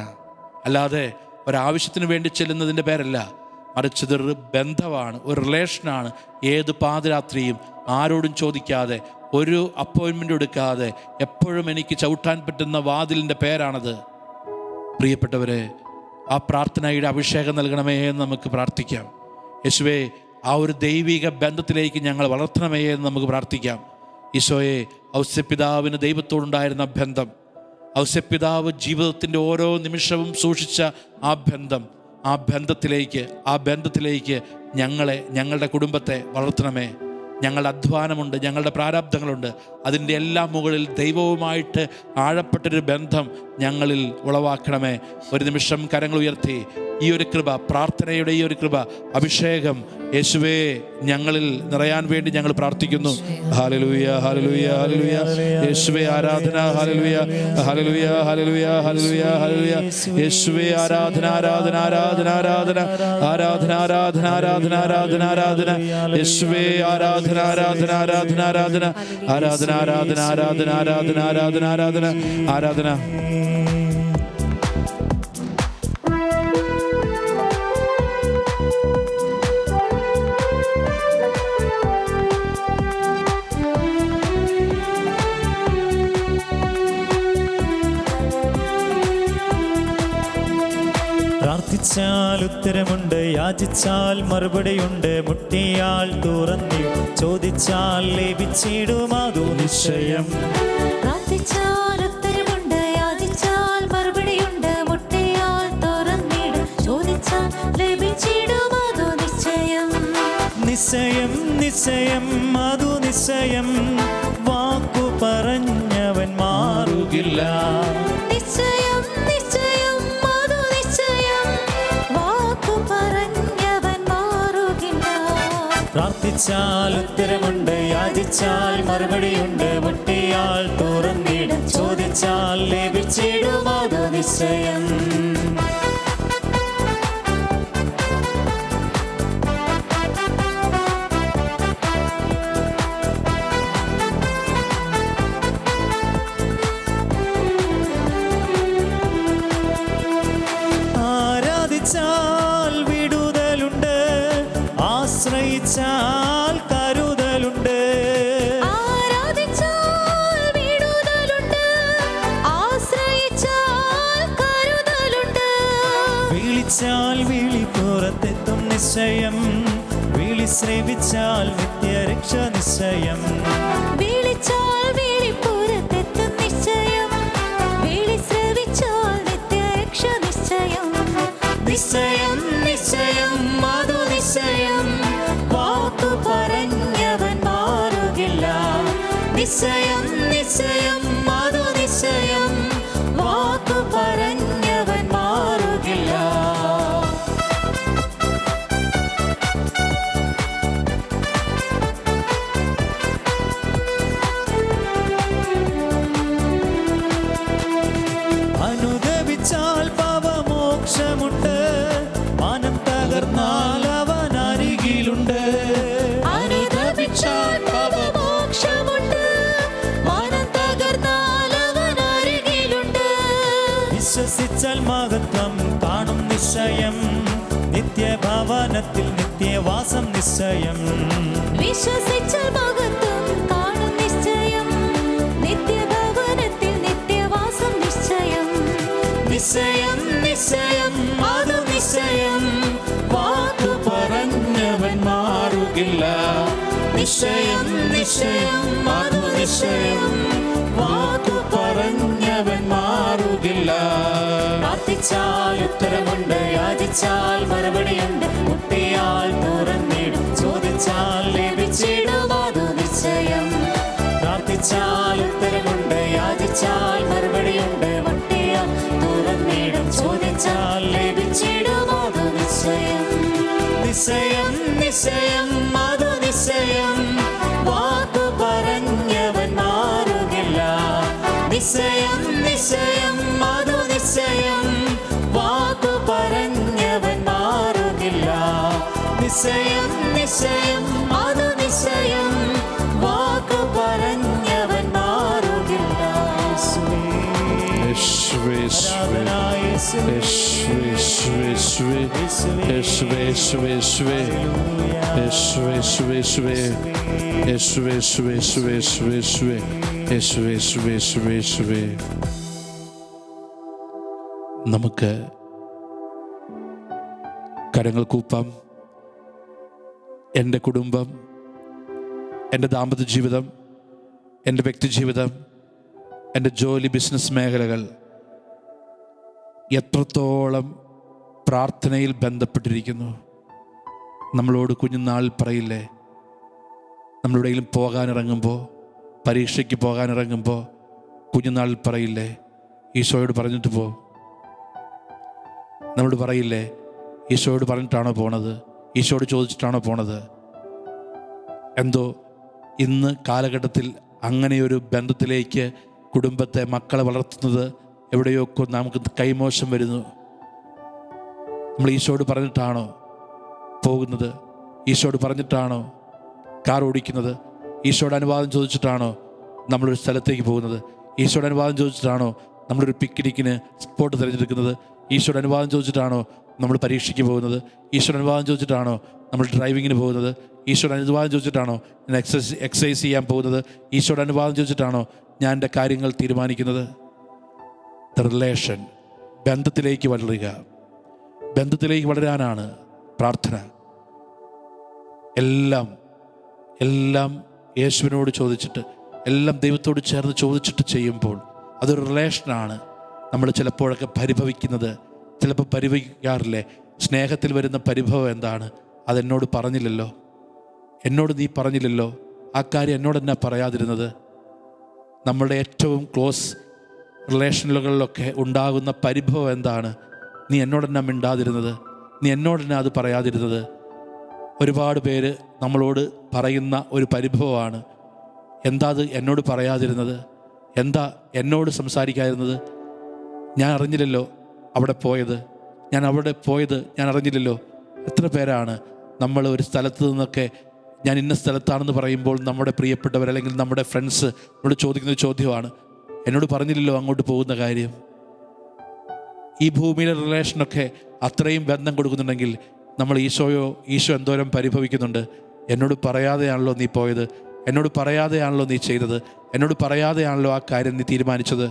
S1: അല്ലാതെ ഒരാവശ്യത്തിന് വേണ്ടി ചെല്ലുന്നതിൻ്റെ പേരല്ല, മറിച്ച് ഇതൊരു ബന്ധമാണ്, ഒരു റിലേഷനാണ്. ഏത് പാതിരാത്രിയും ആരോടും ചോദിക്കാതെ, ഒരു അപ്പോയിൻമെൻ്റ് എടുക്കാതെ എപ്പോഴും എനിക്ക് ചവിട്ടാൻ പറ്റുന്ന വാതിലിൻ്റെ പേരാണത്. പ്രിയപ്പെട്ടവരെ, ആ പ്രാർത്ഥനയുടെ അഭിഷേകം നൽകണമേ എന്ന് നമുക്ക് പ്രാർത്ഥിക്കാം. യേശുവേ, ആ ഒരു ദൈവിക ബന്ധത്തിലേക്ക് ഞങ്ങൾ വളർത്തണമേ എന്ന് നമുക്ക് പ്രാർത്ഥിക്കാം. ഈശോയെ, ഔസ്യപിതാവിന് ദൈവത്തോടുണ്ടായിരുന്ന ബന്ധം, ഔസ്യപിതാവ് ജീവിതത്തിൻ്റെ ഓരോ നിമിഷവും സൂക്ഷിച്ച ആ ബന്ധം, ആ ബന്ധത്തിലേക്ക് ഞങ്ങളെ, ഞങ്ങളുടെ കുടുംബത്തെ വളർത്തണമേ. ഞങ്ങളുടെ അധ്വാനമുണ്ട്, ഞങ്ങളുടെ പ്രാരാബ്ദങ്ങളുണ്ട്. അതിൻ്റെ എല്ലാം മുകളിൽ ദൈവവുമായിട്ട് ആഴപ്പെട്ടൊരു ബന്ധം ഞങ്ങളിൽ ഉളവാക്കണമേ. ഒരു നിമിഷം കരങ്ങൾ ഉയർത്തി ഈ ഒരു കൃപ, പ്രാർത്ഥനയുടെ ഈ ഒരു കൃപ, അഭിഷേകം യേശുവേ ഞങ്ങളിൽ നിറയാൻ വേണ്ടി ഞങ്ങൾ പ്രാർത്ഥിക്കുന്നു. Hallelujah, hallelujah, hallelujah. യേശുവേ ആരാധന. Hallelujah, hallelujah, hallelujah, hallelujah, hallelujah. യേശുവേ ആരാധന, ആരാധന, ആരാധന, ആരാധന, ആരാധന, ആരാധന, ആരാധന, ആരാധന, ആരാധന. യേശുവേ ആരാധന, ആരാധന, ആരാധന, ആരാധന, ആരാധന, ആരാധന, ആരാധന, ആരാധന, ആരാധന, ആരാധന, ആരാധന.
S3: പ്രാർത്ഥിച്ചാൽ ഉത്തരമുണ്ട്, യാചിച്ചാൽ മറുപടിയുണ്ട്, മുട്ടിയാൽ തുറന്നിടും, ചോദിച്ചാൽ ലഭിച്ചിടും അതു നിശ്ചയം.
S2: പ്രാർത്ഥിച്ചാൽ ഉത്തരമുണ്ട്, യാചിച്ചാൽ മറുപടിയുണ്ട്, മുട്ടിയാൽ തുറന്നിടും, ചോദിച്ചാൽ ലഭിച്ചിടും അതു നിശ്ചയം.
S3: നിശ്ചയം, നിശ്ചയം, അതു നിശ്ചയം, വാക്കു പറഞ്ഞവൻ മാറുകില്ല.
S2: നിശ്ചയം, നിശ്ചയം, അതു നിശ്ചയം, വാക്കു പറഞ്ഞവൻ മാറുകില്ല.
S3: പ്രാർത്ഥിച്ചാൽ ഉത്തരമുണ്ട്, യാചിച്ചാൽ മറുപടിയുണ്ട്, മുട്ടിയാൽ തുറന്നിടും, ചോദിച്ചാൽ ലഭിച്ചിടും അതു നിശ്ചയം. ആരാധിച്ചാൽ വിടുതലുണ്ട്, ആശ്രയിച്ചാൽ കരുതലുണ്ട്.
S2: ആരാധിച്ചാൽ വിടുതലുണ്ട്, ആശ്രയിച്ചാൽ കരുതലുണ്ട്.
S3: വിളിച്ചാൽ വിളി പുറത്തെത്തും നിശ്ചയം, വിളി ശ്രവിച്ചാൽ നിത്യരക്ഷ നിശ്ചയം.
S2: വിളിച്ചാൽ വിളിപ്പുറത്തെത്തും നിശ്ചയം, വിളി ശ്രവിച്ചാൽ നിത്യരക്ഷ നിശ്ചയം.
S3: നിശ്ചയം, നിശ്ചയം, അതു നിശ്ചയം, വാക്കു പറഞ്ഞവൻ മാറുകില്ല. നിശ്ചയം, നിശ്ചയം, അതു നിശ്ചയം, വാക്കു പറഞ്ഞവൻ മാറുകില്ല. അനുദപിച്ചാൽ പാപമോക്ഷമുണ്ട്, മാനം തകർന്നാൽ അവൻ അരികിലുണ്ട്.
S2: അനുദപിച്ചാൽ പാപമോക്ഷമുണ്ട്, മാനം തകർന്നാൽ അവൻ അരികിലുണ്ട്.
S3: വിശ്വസിച്ചാൽ മഹത്വം കാണും നിശ്ചയം, നിത്യഭവനത്തിൽ നിത്യവാസം നിശ്ചയം.
S2: വിശ്വസിച്ചാൽ മഹത്വം കാണും നിശ്ചയം, നിത്യഭവനത്തിൽ നിത്യവാസം നിശ്ചയം.
S3: നിശ്ചയം, നിശ്ചയം, അതു നിശ്ചയം, വാക്കു പറഞ്ഞവൻ മാറുകില്ല. നിശ്ചയം, നിശ്ചയം, അതു നിശ്ചയം, വാക്കു പറഞ്ഞവൻ മാറുകില്ല. പ്രാർത്ഥിച്ചാൽ ഉത്തരമുണ്ട്, യാചിച്ചാൽ മറുപടിയുണ്ട്, മുട്ടിയാൽ തുറന്നിടും, ചോദിച്ചാൽ ലഭിച്ചിടും അതു നിശ്ചയം. പ്രാർത്ഥിച്ചാൽ ഉത്തരമുണ്ട്, യാചിച്ചാൽ മറുപടിയുണ്ട്, മുട്ടിയാൽ തുറന്നിടും, ചോദിച്ചാൽ ലഭിച്ചിടും അതു നിശ്ചയം. നിശ്ചയം, നിശ്ചയം, അതു നിശ്ചയം, വാക്കു പറഞ്ഞവൻ മാറുകില്ല. നിശ്ചയം, നിശ്ചയം, അതു നിശ്ചയം, വാക്കു പറഞ്ഞവൻ മാറുകില്ല. നിശ്ചയം, നിശ്ചയം, അതു നിശ്ചയം, വാക്കു പറഞ്ഞവൻ മാറുകില്ല.
S1: യേശുവേ, യേശുവേ, യേശുവേ, യേശുവേ, യേശുവേ, യേശുവേ, യേശുവേ, യേശുവേ, യേശുവേ, യേശുവേ, യേശുവേ, യേശുവേ, യേശുവേ, യേശുവേ, യേശുവേ, യേശുവേ, യേശുവേ, യേശുവേ. നമുക്ക് കരങ്ങൾ കൂപ്പാം. എൻ്റെ കുടുംബം, എൻ്റെ ദാമ്പത്യ ജീവിതം, എൻ്റെ വ്യക്തിജീവിതം, എൻ്റെ ജോലി, ബിസിനസ് മേഖലകൾ എത്രത്തോളം പ്രാർത്ഥനയിൽ ബന്ധപ്പെട്ടിരിക്കുന്നു. നമ്മളോട് കുഞ്ഞുനാൾ പറയില്ലേ, നമ്മളെവിടെയെങ്കിലും പോകാനിറങ്ങുമ്പോൾ, പരീക്ഷയ്ക്ക് പോകാനിറങ്ങുമ്പോൾ കുഞ്ഞുനാളിൽ പറയില്ലേ, ഈശോയോട് പറഞ്ഞിട്ട് പോ. നമ്മളോട് പറയില്ലേ, ഈശോയോട് പറഞ്ഞിട്ടാണോ പോണത്, ഈശോയോട് ചോദിച്ചിട്ടാണോ പോണത്? എന്തോ ഇന്ന് കാലഘട്ടത്തിൽ അങ്ങനെയൊരു ബന്ധത്തിലേക്ക് കുടുംബത്തെ, മക്കളെ വളർത്തുന്നത് എവിടെയൊക്കെ നമുക്ക് കൈമോശം വരുന്നു. നമ്മൾ ഈശോയോട് പറഞ്ഞിട്ടാണോ പോകുന്നത്? ഈശോയോട് പറഞ്ഞിട്ടാണോ കാർ ഓടിക്കുന്നത്? ഈശോയുടെ അനുവാദം ചോദിച്ചിട്ടാണോ നമ്മളൊരു സ്ഥലത്തേക്ക് പോകുന്നത്? ഈശോയുടെ അനുവാദം ചോദിച്ചിട്ടാണോ നമ്മളൊരു പിക്നിക്കിന് സ്പോട്ട് തിരഞ്ഞെടുക്കുന്നത്? ഈശോയുടെ അനുവാദം ചോദിച്ചിട്ടാണോ നമ്മൾ പരീക്ഷയ്ക്ക് പോകുന്നത്? ഈശോയുടെ അനുവാദം ചോദിച്ചിട്ടാണോ നമ്മൾ ഡ്രൈവിങ്ങിന് പോകുന്നത്? ഈശോയുടെ അനുവാദം ചോദിച്ചിട്ടാണോ ഞാൻ എക്സസൈസ് ചെയ്യാൻ പോകുന്നത്? ഈശോയുടെ അനുവാദം ചോദിച്ചിട്ടാണോ ഞാൻ എൻ്റെ കാര്യങ്ങൾ തീരുമാനിക്കുന്നത്? ദ റിലേഷൻ, ബന്ധത്തിലേക്ക് വളരുക. ബന്ധത്തിലേക്ക് വളരാനാണ് പ്രാർത്ഥന. എല്ലാം യേശുവിനോട് ചോദിച്ചിട്ട്, എല്ലാം ദൈവത്തോട് ചേർന്ന് ചോദിച്ചിട്ട് ചെയ്യുമ്പോൾ അതൊരു റിലേഷനാണ്. നമ്മൾ ചിലപ്പോഴൊക്കെ പരിഭവിക്കുന്നത്, ചിലപ്പോൾ പരിഭവിക്കാറില്ലേ? സ്നേഹത്തിൽ വരുന്ന പരിഭവം എന്താണ്? അതെന്നോട് പറഞ്ഞില്ലല്ലോ, എന്നോട് നീ പറഞ്ഞില്ലല്ലോ, ആ കാര്യം എന്നോട് എന്നാ പറയാതിരുന്നത്? നമ്മളുടെ ഏറ്റവും ക്ലോസ് റിലേഷനുകളിലൊക്കെ ഉണ്ടാകുന്ന പരിഭവം എന്താണ്? നീ എന്നോടെന്നാ മിണ്ടാതിരുന്നത്, നീ എന്നോടെന്നാ അത് പറയാതിരുന്നത്? ഒരുപാട് പേര് നമ്മളോട് പറയുന്ന ഒരു പരിഭവമാണ്, എന്താ അത് എന്നോട് പറയാതിരുന്നത്, എന്താ എന്നോട് സംസാരിക്കാതിരുന്നത്, ഞാൻ അറിഞ്ഞില്ലല്ലോ അവിടെ പോയത്, ഞാൻ അറിഞ്ഞില്ലല്ലോ. എത്ര പേരാണ് നമ്മൾ ഒരു സ്ഥലത്ത് നിന്നൊക്കെ ഞാൻ ഇന്ന സ്ഥലത്താണെന്ന് പറയുമ്പോൾ നമ്മുടെ പ്രിയപ്പെട്ടവർ അല്ലെങ്കിൽ നമ്മുടെ ഫ്രണ്ട്സ് എന്നോട് ചോദിക്കുന്ന ചോദ്യമാണ്, എന്നോട് പറഞ്ഞില്ലല്ലോ അങ്ങോട്ട് പോകുന്ന കാര്യം. ഈ ഭൂമിയിലെ റിലേഷനൊക്കെ അത്രയും ബന്ധം കൊടുക്കുന്നുണ്ടെങ്കിൽ നമ്മൾ ഈശോ എന്തോരം പരിഭവിക്കുന്നുണ്ട്. എന്നോട് പറയാതെയാണല്ലോ നീ പോയത്, എന്നോട് പറയാതെയാണല്ലോ നീ ചെയ്തത്, എന്നോട് പറയാതെയാണല്ലോ ആ കാര്യം നീ തീരുമാനിച്ചത്.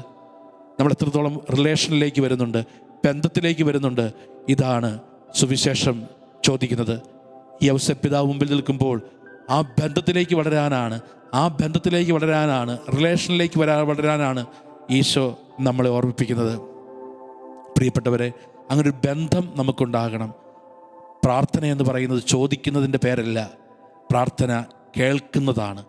S1: നമ്മൾ എത്രത്തോളം റിലേഷനിലേക്ക് വരുന്നുണ്ട്, ബന്ധത്തിലേക്ക് വരുന്നുണ്ട്. ഇതാണ് സുവിശേഷം ചോദിക്കുന്നത്. ഈ ഔസേപ്പിതാവ് മുമ്പിൽ നിൽക്കുമ്പോൾ ആ ബന്ധത്തിലേക്ക് വളരാനാണ്, റിലേഷനിലേക്ക് വളരാനാണ് ഈശോ നമ്മളെ ഓർമ്മിപ്പിക്കുന്നത്. പ്രിയപ്പെട്ടവരെ, അങ്ങനൊരു ബന്ധം നമുക്കുണ്ടാകണം. പ്രാർത്ഥന എന്ന് പറയുന്നത് ചോദിക്കുന്നതിൻ്റെ പേരല്ല, പ്രാർത്ഥന കേൾക്കുന്നതാണ്.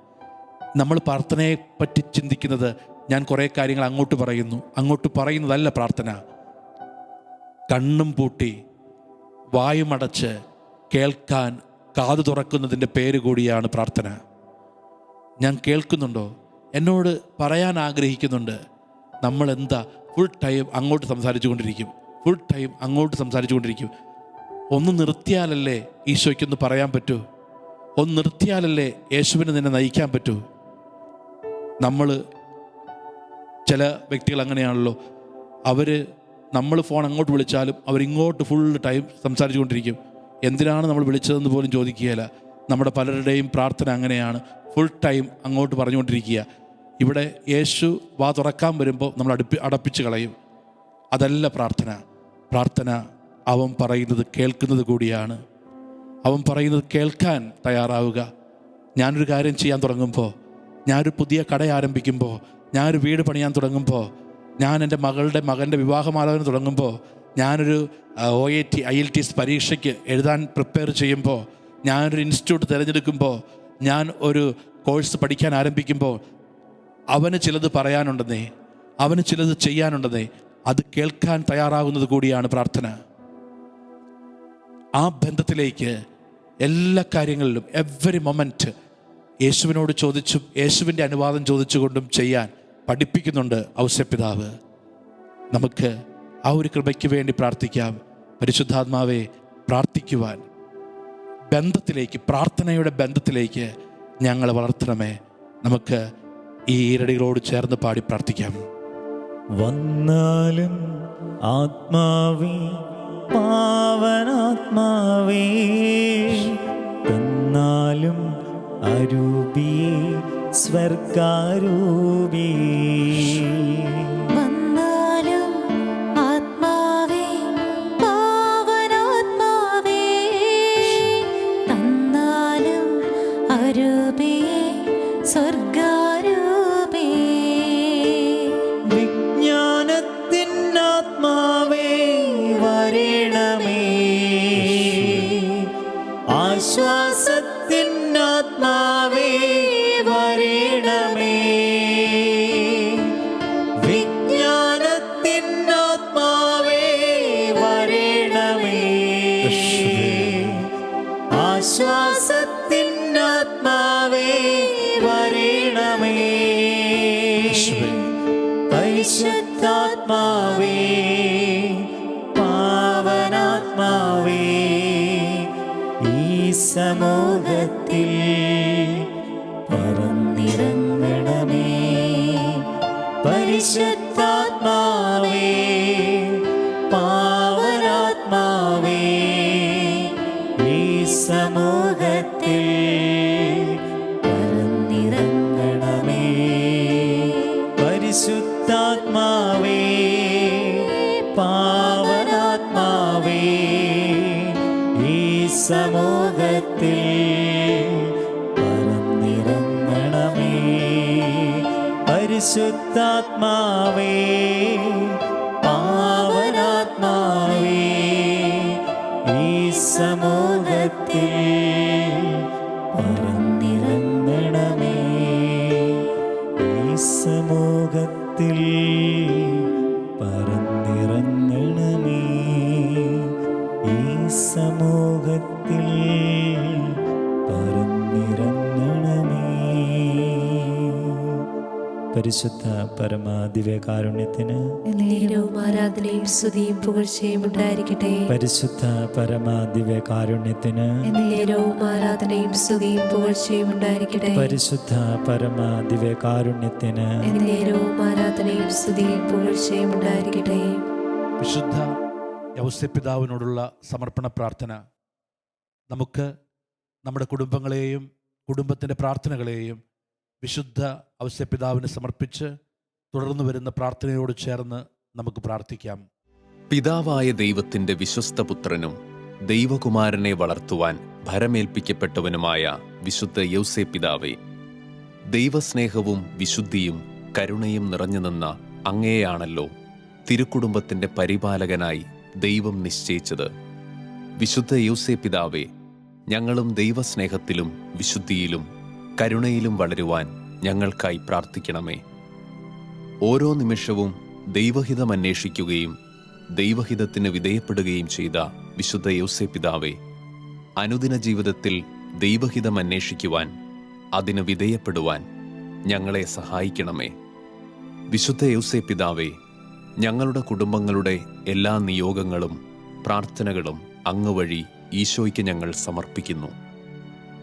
S1: നമ്മൾ പ്രാർത്ഥനയെപ്പറ്റി ചിന്തിക്കുന്നത് ഞാൻ കുറേ കാര്യങ്ങൾ അങ്ങോട്ട് പറയുന്നതല്ല പ്രാർത്ഥന. കണ്ണും പൂട്ടി വായുമടച്ച് കേൾക്കാൻ കാതു തുറക്കുന്നതിൻ്റെ പേര് കൂടിയാണ് പ്രാർത്ഥന. ഞാൻ കേൾക്കുന്നുണ്ടോ? എന്നോട് പറയാൻ ആഗ്രഹിക്കുന്നുണ്ട്. നമ്മളെന്താ ഫുൾ ടൈം അങ്ങോട്ട് സംസാരിച്ചു കൊണ്ടിരിക്കും. ഒന്ന് നിർത്തിയാലല്ലേ ഈശോയ്ക്കൊന്ന് പറയാൻ പറ്റൂ? ഒന്ന് നിർത്തിയാലല്ലേ യേശുവിനെ നിന്നെ നയിക്കാൻ പറ്റൂ? ചില വ്യക്തികൾ അങ്ങനെയാണല്ലോ, നമ്മൾ ഫോൺ അങ്ങോട്ട് വിളിച്ചാലും അവരിങ്ങോട്ട് ഫുൾ ടൈം സംസാരിച്ചു കൊണ്ടിരിക്കും. എന്തിനാണ് നമ്മൾ വിളിച്ചതെന്ന് പോലും ചോദിക്കുകയില്ല. നമ്മുടെ പലരുടെയും പ്രാർത്ഥന അങ്ങനെയാണ്, ഫുൾ ടൈം അങ്ങോട്ട് പറഞ്ഞുകൊണ്ടിരിക്കുക. ഇവിടെ യേശു വാ തുറക്കാൻ വരുമ്പോൾ നമ്മൾ അടപ്പിച്ച് കളയും. അതല്ല പ്രാർത്ഥന. പ്രാർത്ഥന അവൻ പറയുന്നത് കേൾക്കുന്നത് കൂടിയാണ്. അവൻ പറയുന്നത് കേൾക്കാൻ തയ്യാറാവുക. ഞാനൊരു കാര്യം ചെയ്യാൻ തുടങ്ങുമ്പോൾ, ഞാനൊരു പുതിയ കട ആരംഭിക്കുമ്പോൾ, ഞാനൊരു വീട് പണിയാൻ തുടങ്ങുമ്പോൾ, ഞാൻ എൻ്റെ മകൻ്റെ വിവാഹമാലോചന തുടങ്ങുമ്പോൾ, ഞാനൊരു IELTS പരീക്ഷയ്ക്ക് എഴുതാൻ പ്രിപ്പയർ ചെയ്യുമ്പോൾ, ഞാനൊരു ഇൻസ്റ്റിറ്റ്യൂട്ട് തിരഞ്ഞെടുക്കുമ്പോൾ, ഞാൻ ഒരു കോഴ്സ് പഠിക്കാൻ ആരംഭിക്കുമ്പോൾ, അവന് ചിലത് പറയാനുണ്ടെന്നേ, അവന് ചിലത് ചെയ്യാനുണ്ടെന്നേ, അത് കേൾക്കാൻ തയ്യാറാകുന്നത് കൂടിയാണ് പ്രാർത്ഥന. ആ ബന്ധത്തിലേക്ക് എല്ലാ കാര്യങ്ങളിലും എവറി മൊമെൻറ്റ് യേശുവിനോട് ചോദിച്ചും യേശുവിൻ്റെ അനുവാദം ചോദിച്ചുകൊണ്ടും ചെയ്യാൻ പഠിപ്പിക്കുന്നുണ്ട് ഔസേപ്പിതാവ്. നമുക്ക് ആ ഒരു കൃപയ്ക്ക് വേണ്ടി പ്രാർത്ഥിക്കാം. പരിശുദ്ധാത്മാവെ, പ്രാർത്ഥിക്കുവാൻ പ്രാർത്ഥനയുടെ ബന്ധത്തിലേക്ക് ഞങ്ങളെ വളർത്തണമേ. നമുക്ക് ഈ ഈരടികളോട് ചേർന്ന് പാടി പ്രാർത്ഥിക്കാം.
S3: വന്നാലും ആത്മാവേ, പാവനാത്മാവേ, തന്നാലും അരൂപിയേ, സ്വർഗാരൂപി.
S2: വന്നാലും ആത്മാവേ, പാവനാത്മാവേ, തന്നാലും അരൂപിയേ, സ്വർഗാരൂപി.
S3: വിജ്ഞാനത്തിൻ ആത്മാവേ വരണമേ, ആശ്വാസത്തിൻ ആത്മാവേ പരിശുദ്ധാത്മാവേ പാവനാത്മാവേ ഈ സമൂഹത്തിൽ പറന്നിറങ്ങണമേ. പരിശുദ്ധാത്മാവേ പാവനാത്മാവേ ഈ സമൂഹത്തിൽ പറന്നിറങ്ങണമേ. പരിശുദ്ധാത്മാവേ പാവനാത്മാവേ ഈ സമൂഹത്തിൽ പറന്നിറങ്ങണമേ. പരിശുദ്ധാത്മാവേ പാവനാത്മാവേ ഈ സമൂഹത്തിൽ പറന്നിറങ്ങണമേ. ഈ സമൂഹത്തിൽ പറന്നിറങ്ങണമേ. ഈ സമൂഹത്തിൽ പറന്നിറങ്ങണമേ. പരിശുദ്ധ പരമാദിവ്യകാരുണ്യത്തിന്
S4: എന്നേരവും ആരാധനയും സ്തുതിയും പുകഴ്ചയും ഉണ്ടായിരിക്കട്ടെ.
S3: പരിശുദ്ധ പരമാദിവ്യകാരുണ്യത്തിന്
S4: എന്നേരവും ആരാധനയും സ്തുതിയും പുകഴ്ചയും ഉണ്ടായിരിക്കട്ടെ.
S3: പരിശുദ്ധ പരമാദിവ്യകാരുണ്യത്തിന്
S4: എന്നേരവും ആരാധനയും സ്തുതിയും പുകഴ്ചയും ഉണ്ടായിരിക്കട്ടെ.
S1: വിശുദ്ധ യൗസേപ്പിതാവിനോടുള്ള സമർപ്പണ പ്രാർത്ഥന നമുക്ക് നമ്മുടെ കുടുംബങ്ങളെയും കുടുംബത്തിൻ്റെ പ്രാർത്ഥനകളെയും വിശുദ്ധ ഔസേപ്പിതാവിന് സമർപ്പിച്ച് തുടർന്ന് വരുന്ന പ്രാർത്ഥനയോട് ചേർന്ന് നമുക്ക് പ്രാർത്ഥിക്കാം.
S5: പിതാവായ ദൈവത്തിന്റെ വിശ്വസ്ത പുത്രനും ദൈവകുമാരനെ വളർത്തുവാൻ ഭരമേൽപ്പിക്കപ്പെട്ടവനുമായ വിശുദ്ധ യൗസേപ്പിതാവേ, ദൈവസ്നേഹവും വിശുദ്ധിയും കരുണയും നിറഞ്ഞു നിന്ന അങ്ങയെയാണല്ലോ തിരുക്കുടുംബത്തിന്റെ പരിപാലകനായി ദൈവം നിശ്ചയിച്ചത്. വിശുദ്ധ യൗസേപ്പിതാവേ, ഞങ്ങളും ദൈവസ്നേഹത്തിലും വിശുദ്ധിയിലും കരുണയിലും വളരുവാൻ ഞങ്ങൾക്കായി പ്രാർത്ഥിക്കണമേ. ഓരോ നിമിഷവും ദൈവഹിതം അന്വേഷിക്കുകയും ദൈവഹിതത്തിന് വിധേയപ്പെടുകയും ചെയ്ത വിശുദ്ധ യൗസേപ്പിതാവേ, അനുദിന ജീവിതത്തിൽ ദൈവഹിതം അന്വേഷിക്കുവാൻ അതിന് വിധേയപ്പെടുവാൻ ഞങ്ങളെ സഹായിക്കണമേ. വിശുദ്ധ യൗസേപ്പിതാവേ, ഞങ്ങളുടെ കുടുംബങ്ങളുടെ എല്ലാ നിയോഗങ്ങളും പ്രാർത്ഥനകളും അങ്ങ് വഴി ഈശോയ്ക്ക് ഞങ്ങൾ സമർപ്പിക്കുന്നു.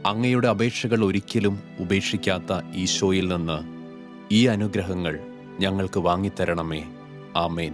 S5: അങ്ങയുടെ അപേക്ഷകൾ ഒരിക്കലും ഉപേക്ഷിക്കാത്ത ഈശോയിൽ നിന്ന് ഈ അനുഗ്രഹങ്ങൾ ഞങ്ങൾക്ക് വാങ്ങിത്തരണമേ. ആമേൻ.